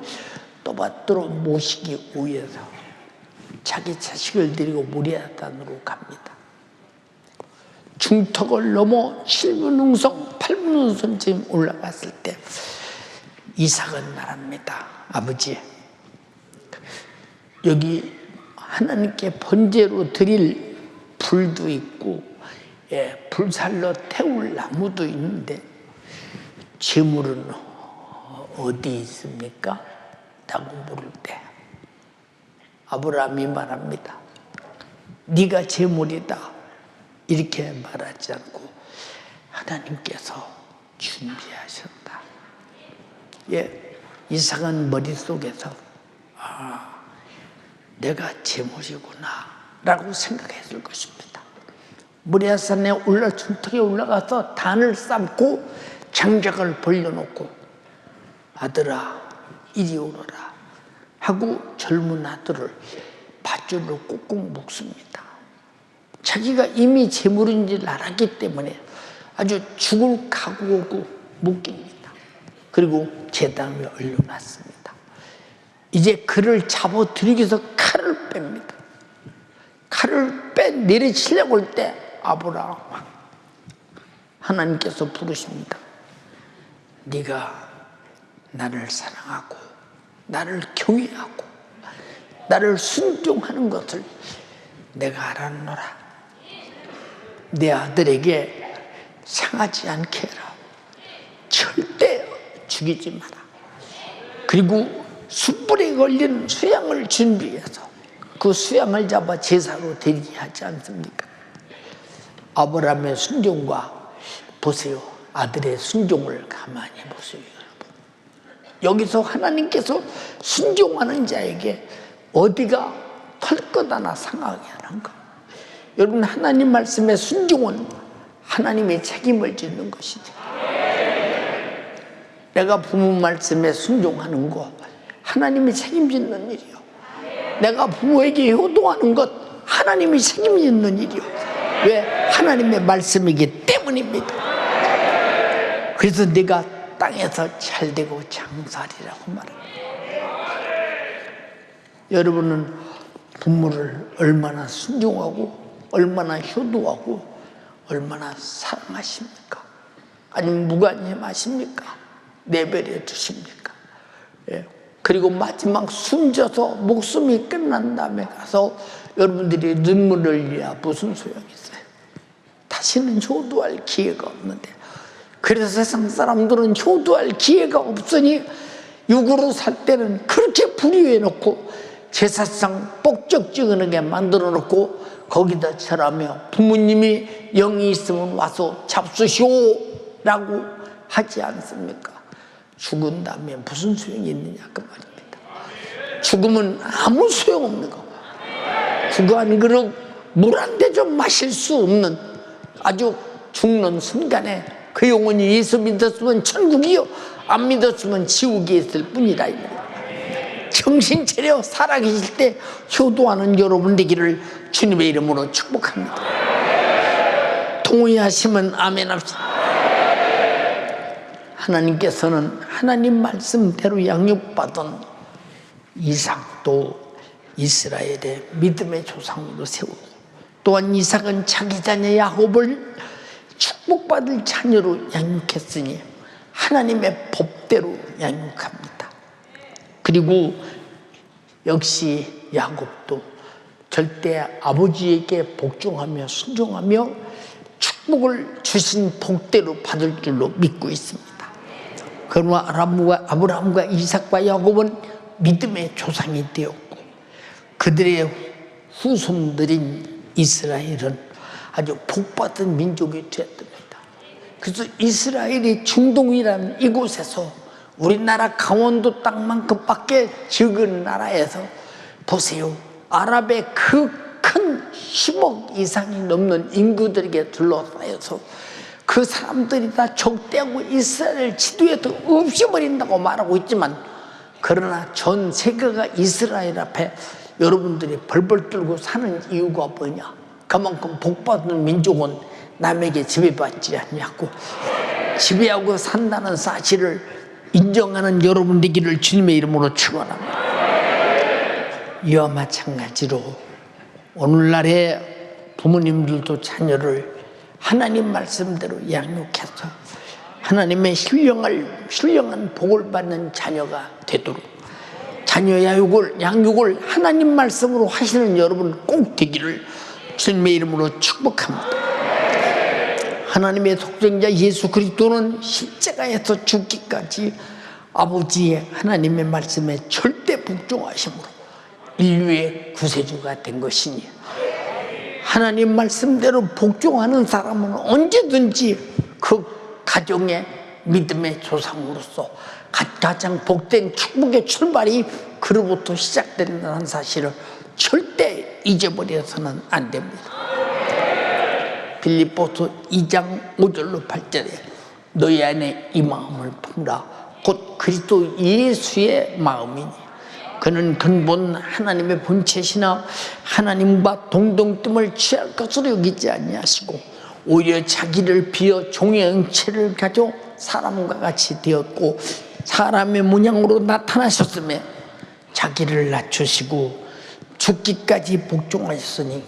또받들어 모시기 위해서 자기 자식을 데리고 모리아산으로 갑니다. 중턱을 넘어 7분흥성 8분흥선쯤 올라갔을 때 이삭은 말합니다. 아버지, 여기 하나님께 번제로 드릴 불도 있고 불살로 태울 나무도 있는데 제물은 어디 있습니까? 라고 물을 때 아브라함이 말합니다. 네가 제물이다 이렇게 말하지 않고 하나님께서 준비하셨다. 이삭은 머릿속에서 내가 제물이구나 라고 생각했을 것입니다. 모리아산에 중턱에 올라가서 단을 삶고 장작을 벌려놓고 아들아 이리 오너라 하고 젊은 아들을 밧줄로 꾹꾹 묶습니다. 자기가 이미 제물인 줄 알았기 때문에 아주 죽을 각오고 묶입니다. 그리고 제단에 올려놨습니다. 이제 그를 잡아들이기 위해서 칼을 뺍니다. 칼을 내리치려고 할 때 아브라함 하나님께서 부르십니다. 네가 나를 사랑하고 나를 경외하고 나를 순종하는 것을 내가 알았노라. 내 아들에게 상하지 않게 해라. 절대 죽이지 마라. 그리고 숯불에 걸린 수양을 준비해서 그 수양을 잡아 제사로 드리게 하지 않습니까? 아브라함의 순종과 보세요. 아들의 순종을 가만히 보세요 여러분. 여기서 하나님께서 순종하는 자에게 어디가 털것 하나 상하게 하는가? 여러분, 하나님 말씀의 순종은 하나님의 책임을 짓는 것이죠. 내가 부모 말씀에 순종하는 거 하나님이 책임짓는 일이요. 내가 부모에게 효도하는 것 하나님이 책임짓는 일이요. 왜? 하나님의 말씀이기 때문입니다. 그래서 네가 땅에서 잘되고 장살이라고 말합니다. 여러분은 부모를 얼마나 순종하고 얼마나 효도하고 얼마나 사랑하십니까? 아니면 무관심하십니까? 내버려 두십니까? 그리고 마지막 숨져서 목숨이 끝난 다음에 가서 여러분들이 눈물을 흘려야 무슨 소용이 있어요? 다시는 효도할 기회가 없는데, 그래서 세상 사람들은 효도할 기회가 없으니 육으로 살 때는 그렇게 불의해 놓고 제사상 뻑적지근하게 만들어 놓고 거기다 절하며 부모님이 영이 있으면 와서 잡수시오 라고 하지 않습니까? 죽은 다음에 무슨 소용이 있느냐 그 말입니다. 죽음은 아무 소용없는 거. 그거 한 그릇 물 한 대 좀 마실 수 없는, 아주 죽는 순간에 그 영혼이 예수 믿었으면 천국이요, 안 믿었으면 지옥에 있을 뿐이라. 정신 차려 살아계실 때 효도하는 여러분 되기를 주님의 이름으로 축복합니다. 동의하시면 아멘 합시다. 하나님께서는 하나님 말씀대로 양육받은 이삭도 이스라엘의 믿음의 조상으로 세우고, 또한 이삭은 자기 자녀 야곱을 축복받을 자녀로 양육했으니 하나님의 법대로 양육합니다. 그리고 역시 야곱도 절대 아버지에게 복종하며 순종하며 축복을 주신 복대로 받을 줄로 믿고 있습니다. 그러나 아브라함과 이삭과 야곱은 믿음의 조상이 되었고 그들의 후손들인 이스라엘은 아주 복받은 민족이 되었습니다. 그래서 이스라엘이 중동이라는 이곳에서 우리나라 강원도 땅만큼밖에 적은 나라에서 보세요. 아랍의 그 큰 10억 이상이 넘는 인구들에게 둘러싸여서 그 사람들이 다 적대하고 이스라엘 지도에도 없애버린다고 말하고 있지만 그러나 전 세계가 이스라엘 앞에 여러분들이 벌벌 떨고 사는 이유가 뭐냐? 그만큼 복받은 민족은 남에게 지배받지 않냐고 지배하고 산다는 사실을 인정하는 여러분 되기를 주님의 이름으로 축원합니다. 이와 마찬가지로 오늘날의 부모님들도 자녀를 하나님 말씀대로 양육해서 하나님의 신령한 복을 받는 자녀가 되도록 자녀 양육을 하나님 말씀으로 하시는 여러분 꼭 되기를 주님의 이름으로 축복합니다. 하나님의 독생자 예수 그리스도는 십자가에서 죽기까지 아버지의 하나님의 말씀에 절대 복종하심으로 인류의 구세주가 된 것이니 하나님 말씀대로 복종하는 사람은 언제든지 그 가정의 믿음의 조상으로서 가장 복된 축복의 출발이 그로부터 시작된다는 사실을 절대 잊어버려서는 안 됩니다. 빌립보서 2장 5절로 8절에 너희 안에 이 마음을 품으라 곧 그리스도 예수의 마음이니 그는 근본 하나님의 본체시나 하나님과 동등됨을 취할 것으로 여기지 아니하시고 오히려 자기를 비어 종의 형체를 가져 사람과 같이 되었고 사람의 모양으로 나타나셨으며 자기를 낮추시고 죽기까지 복종하셨으니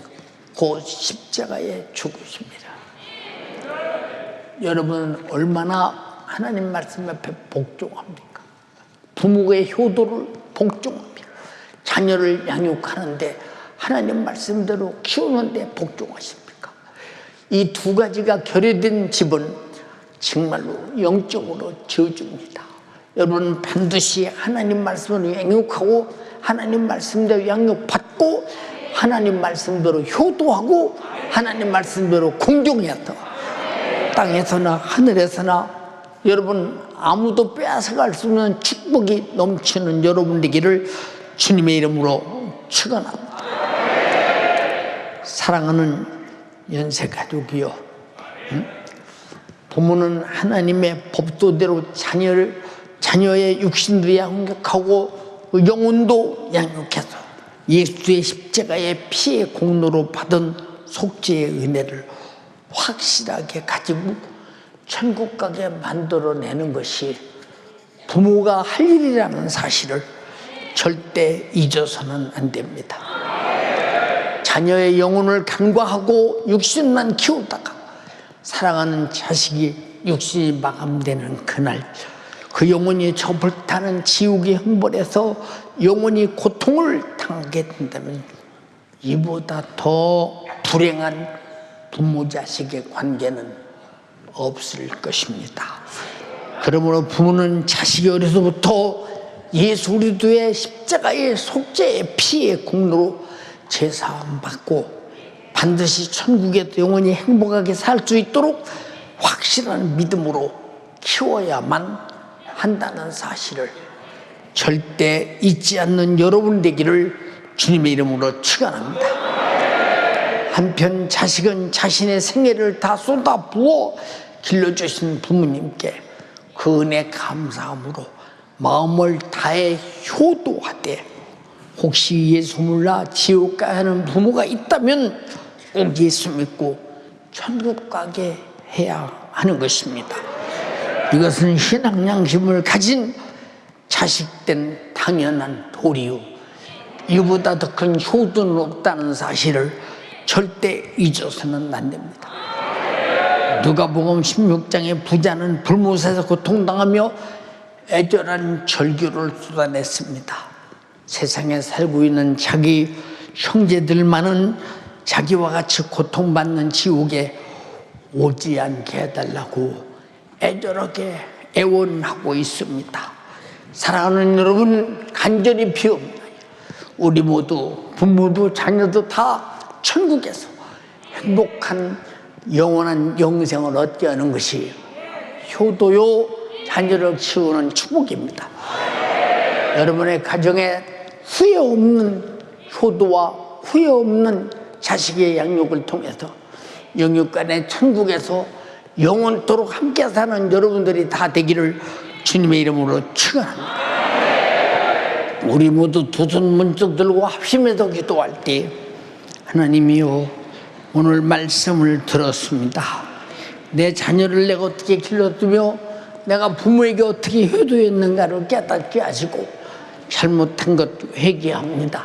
곧 십자가에 죽으십니다. 여러분은 얼마나 하나님 말씀 앞에 복종합니까? 부모의 효도를 복종합니다. 자녀를 양육하는데 하나님 말씀대로 키우는데 복종하십니까? 이 두 가지가 결여된 집은 정말로 영적으로 저주입니다. 여러분 반드시 하나님 말씀으로 양육하고 하나님 말씀대로 양육받고 하나님 말씀대로 효도하고 하나님 말씀대로 공경해야 돼. 땅에서나 하늘에서나 여러분 아무도 빼앗아갈 수 없는 축복이 넘치는 여러분 되기를 주님의 이름으로 축원합니다. 사랑하는 연세가족이요, 부모는 하나님의 법도대로 자녀의 육신도 양육하고 영혼도 양육해서 예수의 십자가의 피의 공로로 받은 속죄의 은혜를 확실하게 가지고 천국 가게 만들어내는 것이 부모가 할 일이라는 사실을 절대 잊어서는 안 됩니다. 자녀의 영혼을 간과하고 육신만 키우다가 사랑하는 자식이 육신이 마감되는 그날 그 영혼이 저 불타는 지옥의 형벌에서 영혼이 고통을 당하게 된다면 이보다 더 불행한 부모 자식의 관계는 없을 것입니다. 그러므로 부모는 자식이 어려서부터 예수 그리스도의 십자가의 속죄의 피의 공로로 제사함 받고 반드시 천국에서 영원히 행복하게 살 수 있도록 확실한 믿음으로 키워야만 한다는 사실을 절대 잊지 않는 여러분 되기를 주님의 이름으로 축원합니다. 한편 자식은 자신의 생애를 다 쏟아부어 길러주신 부모님께 그 은혜 감사함으로 마음을 다해 효도하되 혹시 예수 몰라 지옥 가야 하는 부모가 있다면 꼭 예수 믿고 천국 가게 해야 하는 것입니다. 이것은 신앙 양심을 가진 자식된 당연한 도리요 이보다 더 큰 효도는 없다는 사실을 절대 잊어서는 안 됩니다. 누가복음 16장의 부자는 불못에서 고통당하며 애절한 절규를 쏟아냈습니다. 세상에 살고 있는 자기 형제들만은 자기와 같이 고통받는 지옥에 오지 않게 해달라고 애절하게 애원하고 있습니다. 사랑하는 여러분, 간절히 비옵니다. 우리 모두, 부모도 자녀도 다 천국에서 행복한 영원한 영생을 얻게 하는 것이 효도요 자녀를 키우는 축복입니다. 여러분의 가정에 후회 없는 효도와 후회 없는 자식의 양육을 통해서 영육간의 천국에서 영원토록 함께 사는 여러분들이 다 되기를 주님의 이름으로 축원합니다. 우리 모두 두 손 문쪽 들고 합심해서 기도할 때, 하나님이요, 오늘 말씀을 들었습니다. 내 자녀를 내가 어떻게 길러두며 내가 부모에게 어떻게 효도했는가를 깨닫게 하시고 잘못한 것 회개합니다.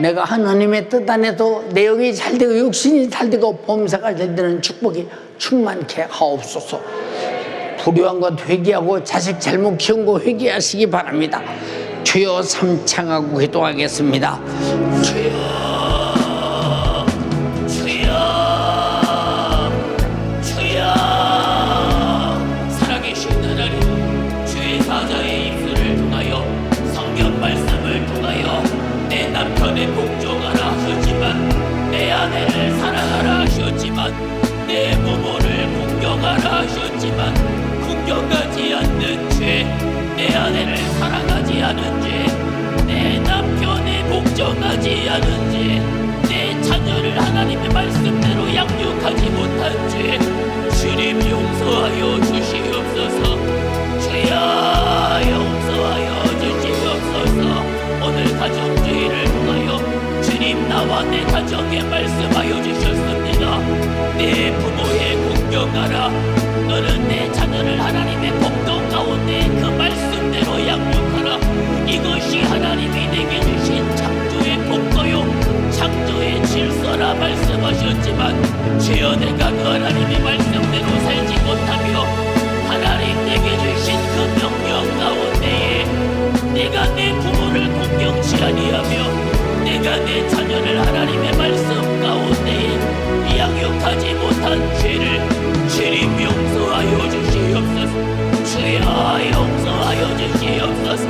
내가 하나님의 뜻 안에서 내 영이 잘 되고 육신이 잘 되고 범사가 잘 되는 축복이 충만케 하옵소서. 불효한 것 회개하고 자식 잘못 키운 거 회개하시기 바랍니다. 주여 삼창하고 기도하겠습니다. 주여, 살아계신 하나님, 주의 사자의 입술을 통하여 성경 말씀을 통하여 내 남편의 복종하라 하셨지만, 내 아내를 사랑하라 하셨지만, 내 부모를 공경하라 하셨지만, 공경하지 않는 죄, 내 아내를 사랑하지 않은 죄, 내 남편에 복종하지 않은 죄, 내 자녀를 하나님의 말씀대로 양육하지 못한 죄, 주님 용서하여 주시옵소서. 주여 용서하여 주시옵소서. 오늘 가정주의를 통하여 주님 나와 내 가정에 말씀하여 주셨습니다. 내 부모에 공경하라. 너는 내 자녀를 하나님의 복동 가운데 그 말씀대로 양육하라. 이것이 하나님이 내게 주신 창조의 복도요 창조의 질서라 말씀하셨지만, 주여 내가 그 하나님의 말씀대로 살지 못하며 하나님 내게 주신 그 명령 가운데에 내가 내 부모를 공경치 아니하며 내가 내 자녀를 하나님의 말씀 가운데에 양육하지 못한 죄를 주님 용서하여 주시옵소서. 주여 용서하여 주시옵소서.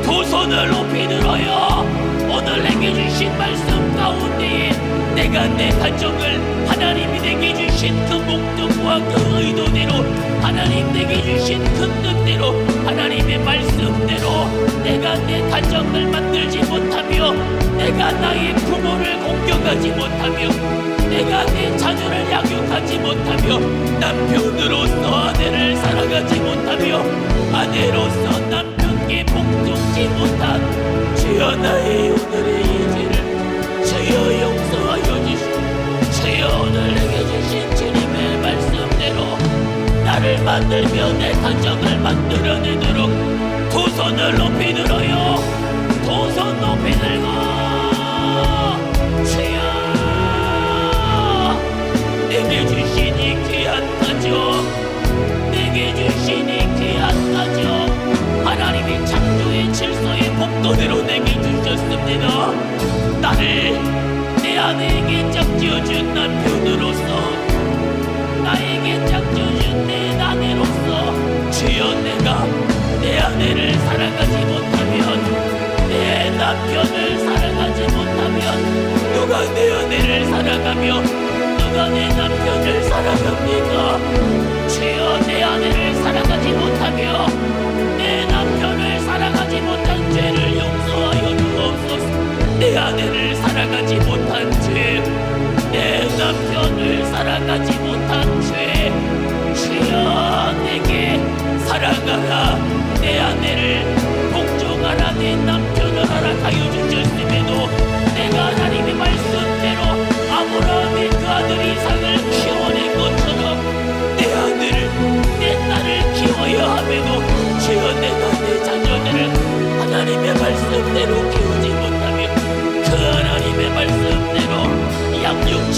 두 손을 높이 들어요. 오늘 내게 주신 말씀 가운데에 내가 내 가정을 하나님이 내게 주신 그 목적과 그 의도대로, 하나님 내게 주신 그 뜻대로, 하나님의 말씀대로 내가 내 가정을 만들지 못하며 내가 나의 부모를 공경하지 못하며 내가 내 자녀를 양육하지 못하며 남편으로서 아내를 사랑하지 못하며 아내로서 남편께 복종지 못한 주여 나의 오늘의 이 죄를 주여 용서하여 주시고, 주여 오늘 내게 주신 주님의 말씀대로 나를 만들며 내 가정을 만들어내도록 두 손을 높이 들어요. 두 손 높이 들고 주여 내게 주신 이 귀한 가정, 내게 주신 이 귀한 가정 하나님이 창조의 질서의 복도대로 내게 주셨습니다. 나를 내 아내에게 짝지어준 남편으로서, 나에게 짝지어준 내 아내로서, 주여 내가 내 아내를 사랑하지 못하면, 내 남편을 사랑하지 못하면 누가 내 아내를 사랑하며 누가 내 남편을 사랑합니까? 주여 내 아내를 사랑하지 못하며 내 남편을 사랑하지 못한 죄를 용서하여 주옵소서. 내 아내를 사랑하지 못한 죄, 내 남편을 사랑하지 못한 죄, 주여 내게 사랑하라. 내 아내를 복종하라. 내 남편을 허락하여 주셨음에도 내가 하나님의 말씀대로 아브라함의 그 아들 이삭을 키워낸 것처럼 내 아들을, 내 딸을 키워야 함에도 주여 내가 내 자녀들을 하나님의 말씀대로 키우지 못하며 그 하나님의 말씀대로 양육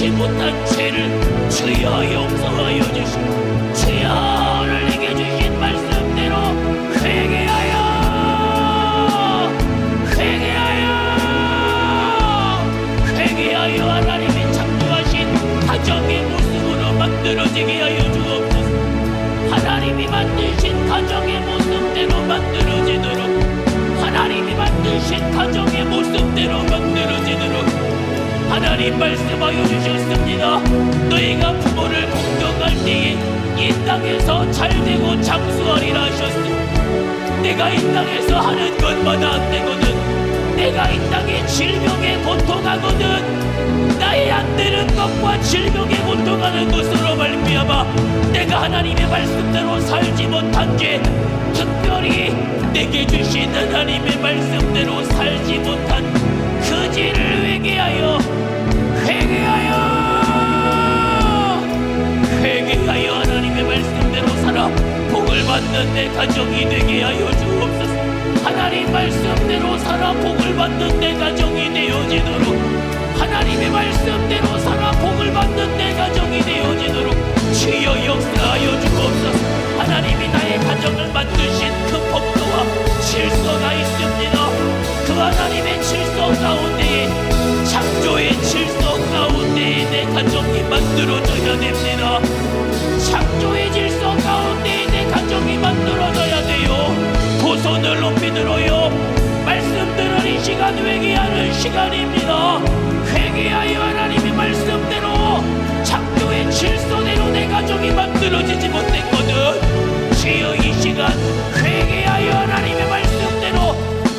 하나님이 만드신 가정의 모습대로 만들어지도록, 하나님이 만드신 가정의 모습대로 만들어지도록 하나님 말씀하여 주셨습니다. 너희가 부모를 공경할 때에 이 땅에서 잘되고 장수하리라 하셨습니다. 내가 이 땅에서 하는 것마다 안 되거든. 내가 이 땅에 질병에 고통하거든. 나의 안 되는 것과 질병에 고통하는 것으로 말미암아 내가 하나님의 말씀대로 살지 못한 죄, 특별히 내게 주신 하나님의 말씀대로 살지 못한 그 죄를 회개하여 하나님의 말씀대로 살아 복을 받는 내 가정이 되게 하여 주옵소서. 하나님 말씀대로 살아 복을 받는 내 가정이 되어지도록, 하나님의 말씀대로 살아 복을 받는 내 가정이 되어지도록 주여 역사하여 주옵소서. 하나님이 나의 가정을 만드신 그 법도와 질서가 있습니다. 그 하나님의 질서 가운데에, 창조의 질서 가운데에 내 가정이 만들어져야 됩니다. 창조의 질서 가운데에 내 가정이 만들어져야 돼요. 두 손을 높이 들어요. 말씀 들을 이 시간 회개하는 시간입니다. 회개하여 하나님의 말씀대로, 창조의 질서대로 내 가정이 만들어지지 못했거든. 주여 이 시간 회개하여 하나님의 말씀대로,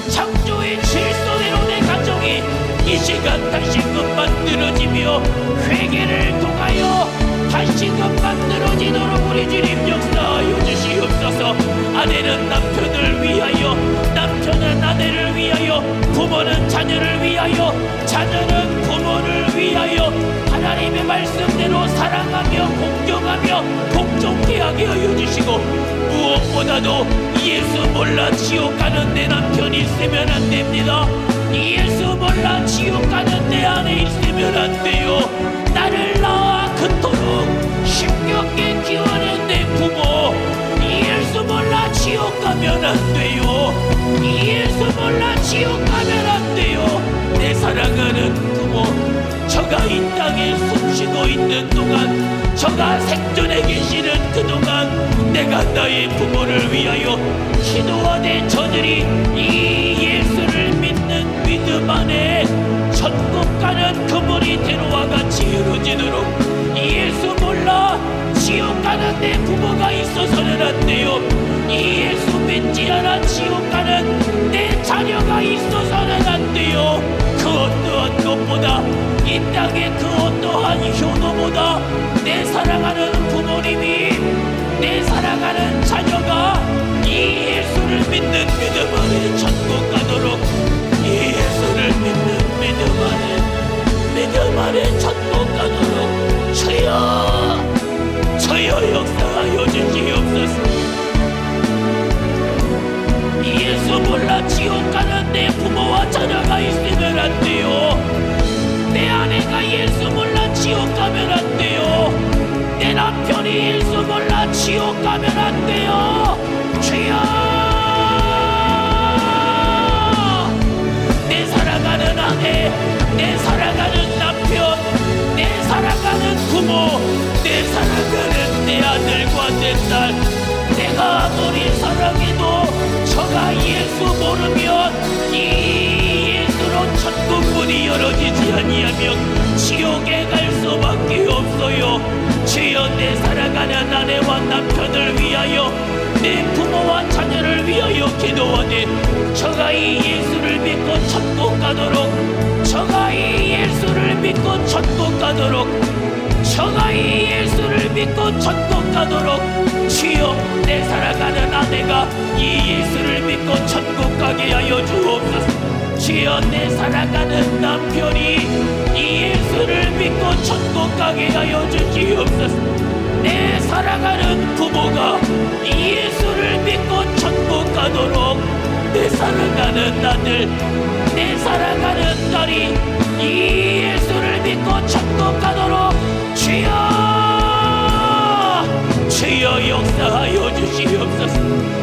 창조의 질서대로 내 가정이 이 시간 다시금 만들어지며 회개를 통하여 다시금 만들어지도록 우리 주님 역사하여 주시옵소서. 아내는 남편을 위하여, 남편은 아내를 위하여, 부모는 자녀를 위하여, 자녀는 부모를 위하여 하나님의 말씀대로 사랑하며 공경하며 복종케 하게 하여 주시고, 무엇보다도 예수 몰라 지옥 가는 내 남편이 있으면 안 됩니다. 예수 몰라 지옥 가는 내 아내 있으면 안 돼요. 나를 낳아 그토록 힘겹게 키워낸 내 부모, 예수 몰라 지옥 가면 안 돼요. 예수 몰라 지옥 가면 안 돼요. 내 사랑하는 부모, 저가 이 땅에 숨쉬고 있는 동안, 저가 생존해 계시는 그동안 내가 나의 부모를 위하여 기도하되 저들이 이 예수를 믿는 믿음 안에 천국 가는 그물이 대로와 같이 이루어지도록, 예수 몰라 지옥 가는 내 부모가 있어서는 안 돼요. 이 예수 믿지 않아 지옥 가는 내 자녀가 있어서는 안 돼요. 그 어떠한 것보다, 이 땅의 그 어떠한 효도보다 내 사랑하는 부모님이, 내 사랑하는 자녀가 이 예수를 믿는 믿음 안에 천국 가도록, 이 예수를 믿는 믿음 안에 천국 가도록 주여 역사하여 주시옵소서. 예수 몰라 지옥 가는 내 부모와 자녀가 있으면 안 돼요. 내 아내가 예수 몰라 지옥 가면 안 돼요. 내 남편이 예수 몰라 지옥 가면 안 돼요. 주여, 내 사랑하는 아내, 내 사랑하는 남편, 내 사랑하는 부모, 내 사랑하는 내 아들과 내 딸, 내가 아무리 사랑해도 저가 예수 모르면 이 예수로 천국 문이 열어지지 아니하며 지옥에 갈 수밖에 없어요. 주여, 내 사랑하는 아내와 남편을 위하여, 내 부모와 자녀를 위하여 기도하네. 저가 이 예수를 믿고 천국 가도록, 저가 이 예수를 믿고 천국 가도록, 저가 이 예수를 믿고 천국 가도록, 주여, 내 사랑하는 아내가 이 예수를 믿고 천국 가게 하여 주옵소서. 주여, 내 사랑하는 남편이 이 예수를 믿고 천국 가게 하여 주시옵소서. 내 사랑하는 부모가 이 예수를 믿고 천국 가도록, 내 사랑하는 아들, 내 사랑하는 딸이 이 예수를 믿고 천국 가도록 주여 역사하여 주시옵소서.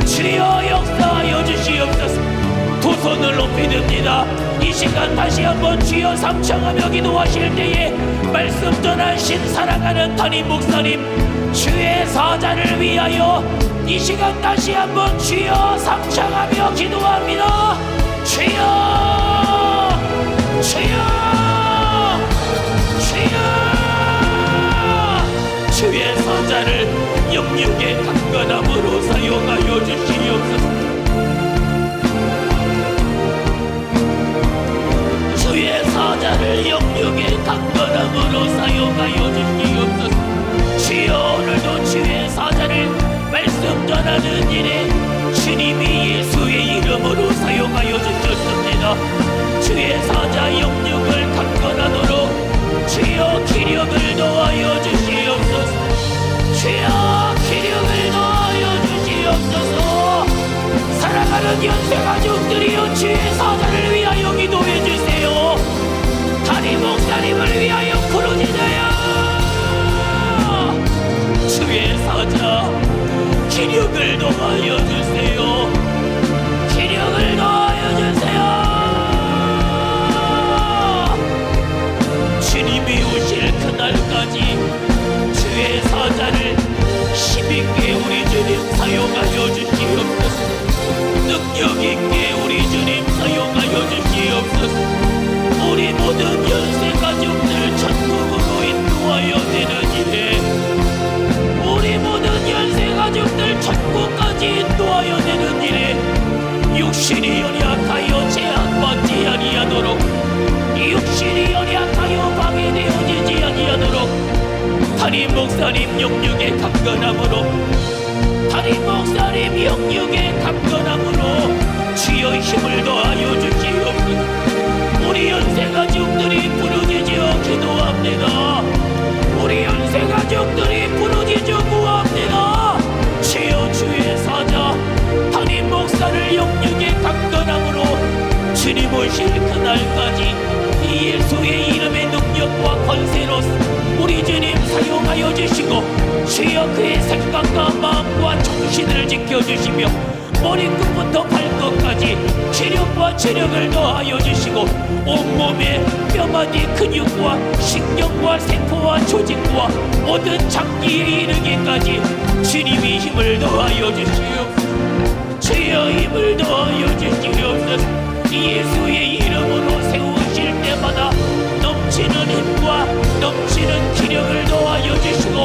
주여 역사하여 주시옵소서. 두 손을 높이 듭니다. 이 시간 다시 한번 주여 삼창하며 기도하실 때에 말씀 전하신 사랑하는 담임 목사님, 주의 사자를 위하여 이 시간 다시 한번 주여 삼창하며 기도합니다. 주여, 주여, 주여. 주의 사자를 영육의 강건함으로 사용하여 주시옵소서. 주의 사자를 영육의 강건함으로 사용하여 주시옵소서. 주여, 오늘도 주의 사자를 말씀 전하는 일에 주님이 예수의 이름으로 사용하여 주셨습니다. 주의 사자 영육을 강건하도록 주여 기력을 더하여 주시옵소서. 주여 기력을 더하여 주시옵소서. 사랑하는 연세가족들이여, 주의 사자를 위하여 기도해 주세요. 담임 목사님을 위하여 부르짖어요. 주의 사자 기력을 더하여 주세요. 기력을 더하여 주세요. 주님이 오실 그날까지 주의 사자를 힘있게 우리 주님 사용하여 주시옵소서. 능력있게 우리 주님 사용하여 주시옵소서. 우리 모든 연세 가족들 천국으로 인도하여 되는 일에, 우리 모든 연세 가족들 천국까지 인도하여 되는 일에 육신이 연약하여 제한받지 아니하도록, 육신이 연약하여 방해되어지지 아니하도록 담임 목사님 영육의 강건함으로, 담임 목사님 영육의 강건함으로 주여 힘을 더하여 주시옵소서. 우리 연세 가족들이 부르짖어 기도합니다. 우리 연세 가족들이 부르짖어 구합니다. 주여, 주의 사자 담임 목사를 영육의 강건함으로 주님 오실 그날까지 이 예수의 이름의 능력과 권세로 우리 주님 사용하여 주시고, 주여 그의 생각과 마음과 정신을 지켜주시며 머리끝부터 발끝까지 체력과 체력을 더하여 주시고, 온몸에 뼈마디 근육과 신경과 세포와 조직과 모든 장기에 이르기까지 주님이 힘을 더하여 주시옵소서. 주여 힘을 더하여 주시옵소서. 예수의 이름으로 세우실 때마다 넘치는 힘과 넘치는 기력을 더하여 주시고,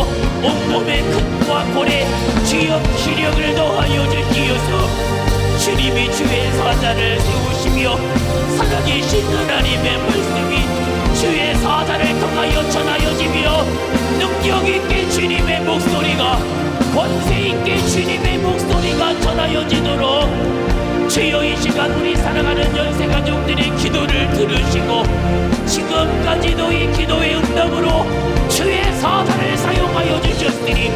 온몸의 근과 골에 주여 기력을 더하여 주시옵소서. 주님이 주의 사자를 세우시며 살아계신 하나님의 말씀이 주의 사자를 통하여 전하여지며 능력있게 주님의 목소리가, 권세있게 주님의 목소리가 전하여지도록 주여 이 시간 우리 사랑하는 연세가족들의 기도를 들으시고, 지금까지도 이 기도의 응답으로 주의 사자를 사용하여 주셨으니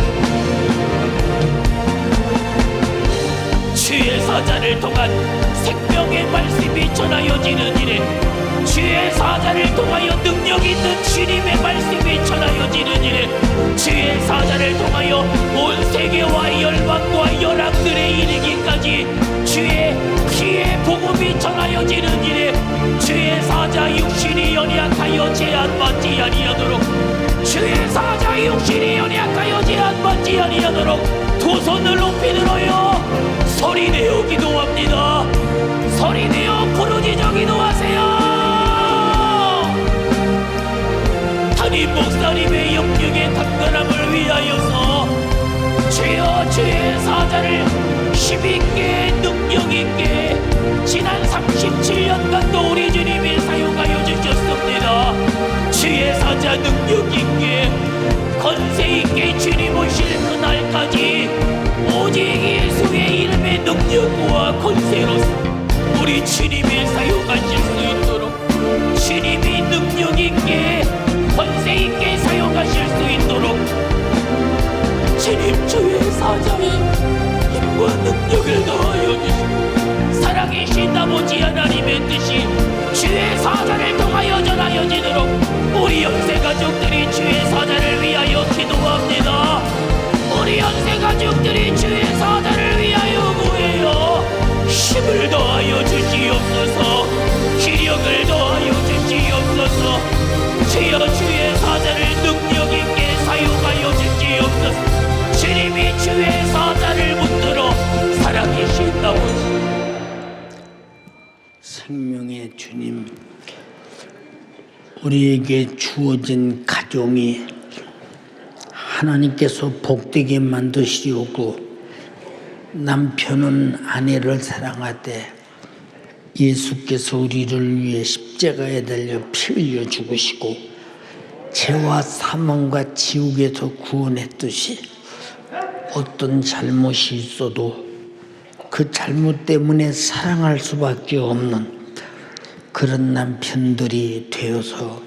주의 사자를 통한 생명의 말씀이 전하여지는 일에, 주의 사자를 통하여 능력 있는 주님의 말씀이 전하여지는 일에, 주의 사자를 통하여 온 세계와 열방과 열왕들에 이르기까지 주의 피의 복음이 전하여지는 일에, 주의 사자 육신이 연약하여 제한받지 아니하도록, 주의 사자 육신이 연약하여 제한받지 아니하도록 두 손을 높이 들어요 소리내어 기도합니다. 소리내어 부르짖어 기도하세요. 담임 목사님의 영육의 강건함을 위하여서 주여 주의 사자를 힘있게 능력있게 지난 37년간도 우리 주님이 사용하여 주셨습니다. 주의 사자 능력있게 권세있게 주님 오실 그날까지 오직 예수의 이름의 능력과 권세로서 우리 주님이 사용하실 수 있도록, 주님이 능력있게 권세있게 사용하실 수 있도록 주님 주의 사자의 힘과 능력을 더하여 주시고, 살아계신 아버지 하나님의 뜻이 주의 사자를 통하여 전하여지도록 우리 연세가족들이 주의 사자를 위하여 기도합니다. 우리 연세가족들이 주의 사자를 위하여 구해요. 힘을 더하여 주시옵소서. 기력을 더하여 주시옵소서. 주여 주의 사자를 능력있게 사용하여 주시옵소서. 주님이 주의 사자를 붙들어 우리에게 주어진 가정이 하나님께서 복되게 만드시려고 남편은 아내를 사랑하되 예수께서 우리를 위해 십자가에 달려 피 흘려 죽으시고 죄와 사망과 지옥에서 구원했듯이 어떤 잘못이 있어도 그 잘못 때문에 사랑할 수밖에 없는 그런 남편들이 되어서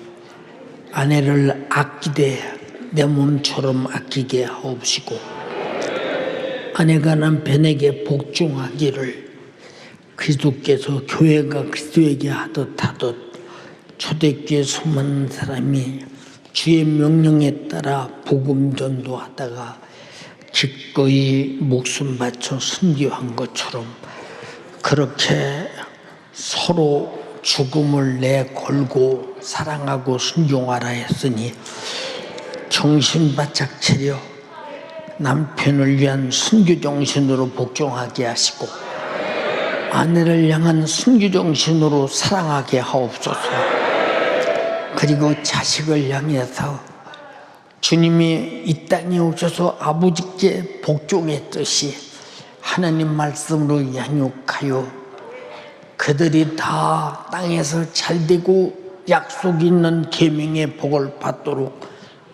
아내를 아끼되 내 몸처럼 아끼게 하옵시고 아내가 남편에게 복종하기를 그리스도께서 교회가 그리스도에게 하듯 초대교회 수많은 사람이 주의 명령에 따라 복음 전도하다가 기꺼이 목숨 바쳐 순교한 것처럼 그렇게 서로 죽음을 내걸고 사랑하고 순종하라 했으니 정신 바짝 차려 남편을 위한 순교 정신으로 복종하게 하시고 아내를 향한 순교 정신으로 사랑하게 하옵소서. 그리고 자식을 향해서 주님이 이 땅에 오셔서 아버지께 복종했듯이 하나님 말씀으로 양육하여 그들이 다 땅에서 잘되고 약속 있는 계명의 복을 받도록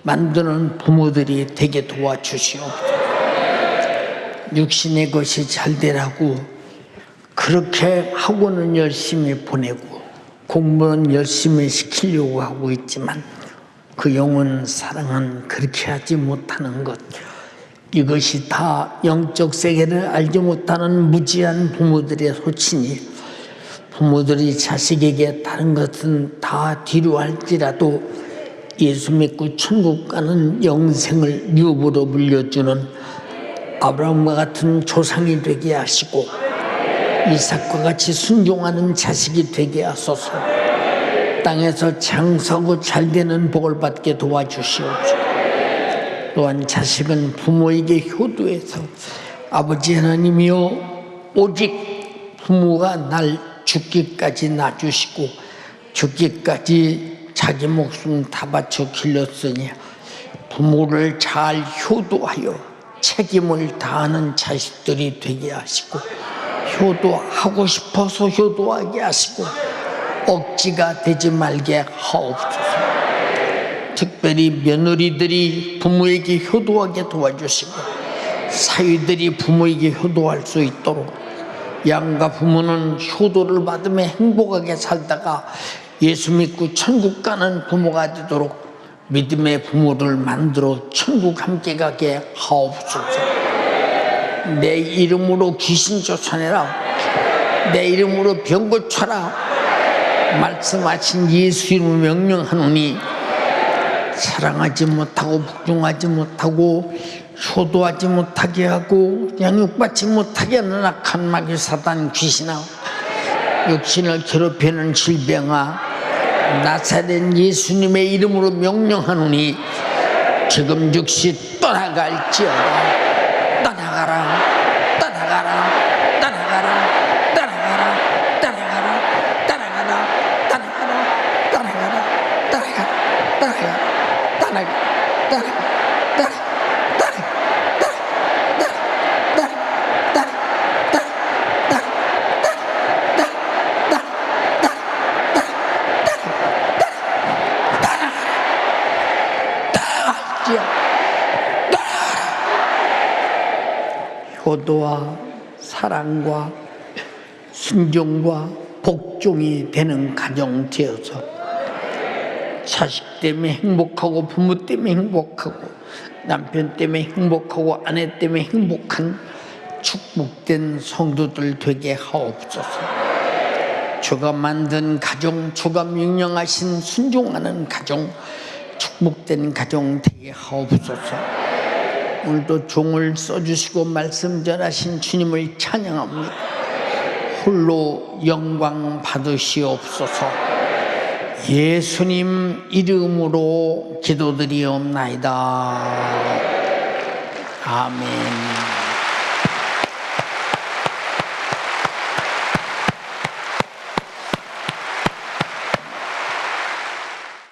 만드는 부모들이 되게 도와주시옵소서. 육신의 것이 잘되라고 그렇게 학원은 열심히 보내고 공부는 열심히 시키려고 하고 있지만 그 영혼 사랑은 그렇게 하지 못하는 것, 이것이 다 영적 세계를 알지 못하는 무지한 부모들의 소치니 부모들이 자식에게 다른 것은 다 뒤로 할지라도 예수 믿고 천국 가는 영생을 유업으로 물려주는 아브라함과 같은 조상이 되게 하시고 이삭과 같이 순종하는 자식이 되게 하소서. 땅에서 장수하고 잘되는 복을 받게 도와주시옵소서. 또한 자식은 부모에게 효도해서 아버지 하나님이여 오직 부모가 날 죽기까지 낳아주시고 죽기까지 자기 목숨 다 바쳐 길렀으니 부모를 잘 효도하여 책임을 다하는 자식들이 되게 하시고 효도하고 싶어서 효도하게 하시고 억지가 되지 말게 하옵소서. 특별히 며느리들이 부모에게 효도하게 도와주시고 사위들이 부모에게 효도할 수 있도록 양가 부모는 효도를 받으며 행복하게 살다가 예수 믿고 천국 가는 부모가 되도록 믿음의 부모를 만들어 천국 함께 가게 하옵소서. 내 이름으로 귀신 쫓아내라, 내 이름으로 병 고쳐라 말씀하신 예수 이름으로 명령하노니 사랑하지 못하고 복종하지 못하고 효도하지 못하게 하고 양육받지 못하게 하는 악한 마귀 사단 귀신아, 육신을 괴롭히는 질병아, 나사렛 예수님의 이름으로 명령하노니 지금 즉시 떠나갈지어다. 떠나가라, 떠나가라, 떠나가라, 떠나가라, 떠나가라, 떠나가라, 떠나가라, 떠나가라, 떠나가라, 떠나가라, 떠나가라, 떠나가라. 효도와 사랑과 순종과 복종이 되는 가정 되어서 자식 때문에 행복하고 부모 때문에 행복하고 남편 때문에 행복하고 아내 때문에 행복한 축복된 성도들 되게 하옵소서. 주가 만든 가정, 주가 명령하신 순종하는 가정, 축복된 가정 되게 하옵소서. 오늘도 종을 써주시고 말씀 전하신 주님을 찬양합니다. 홀로 영광 받으시옵소서. 예수님 이름으로 기도드리옵나이다. 아멘.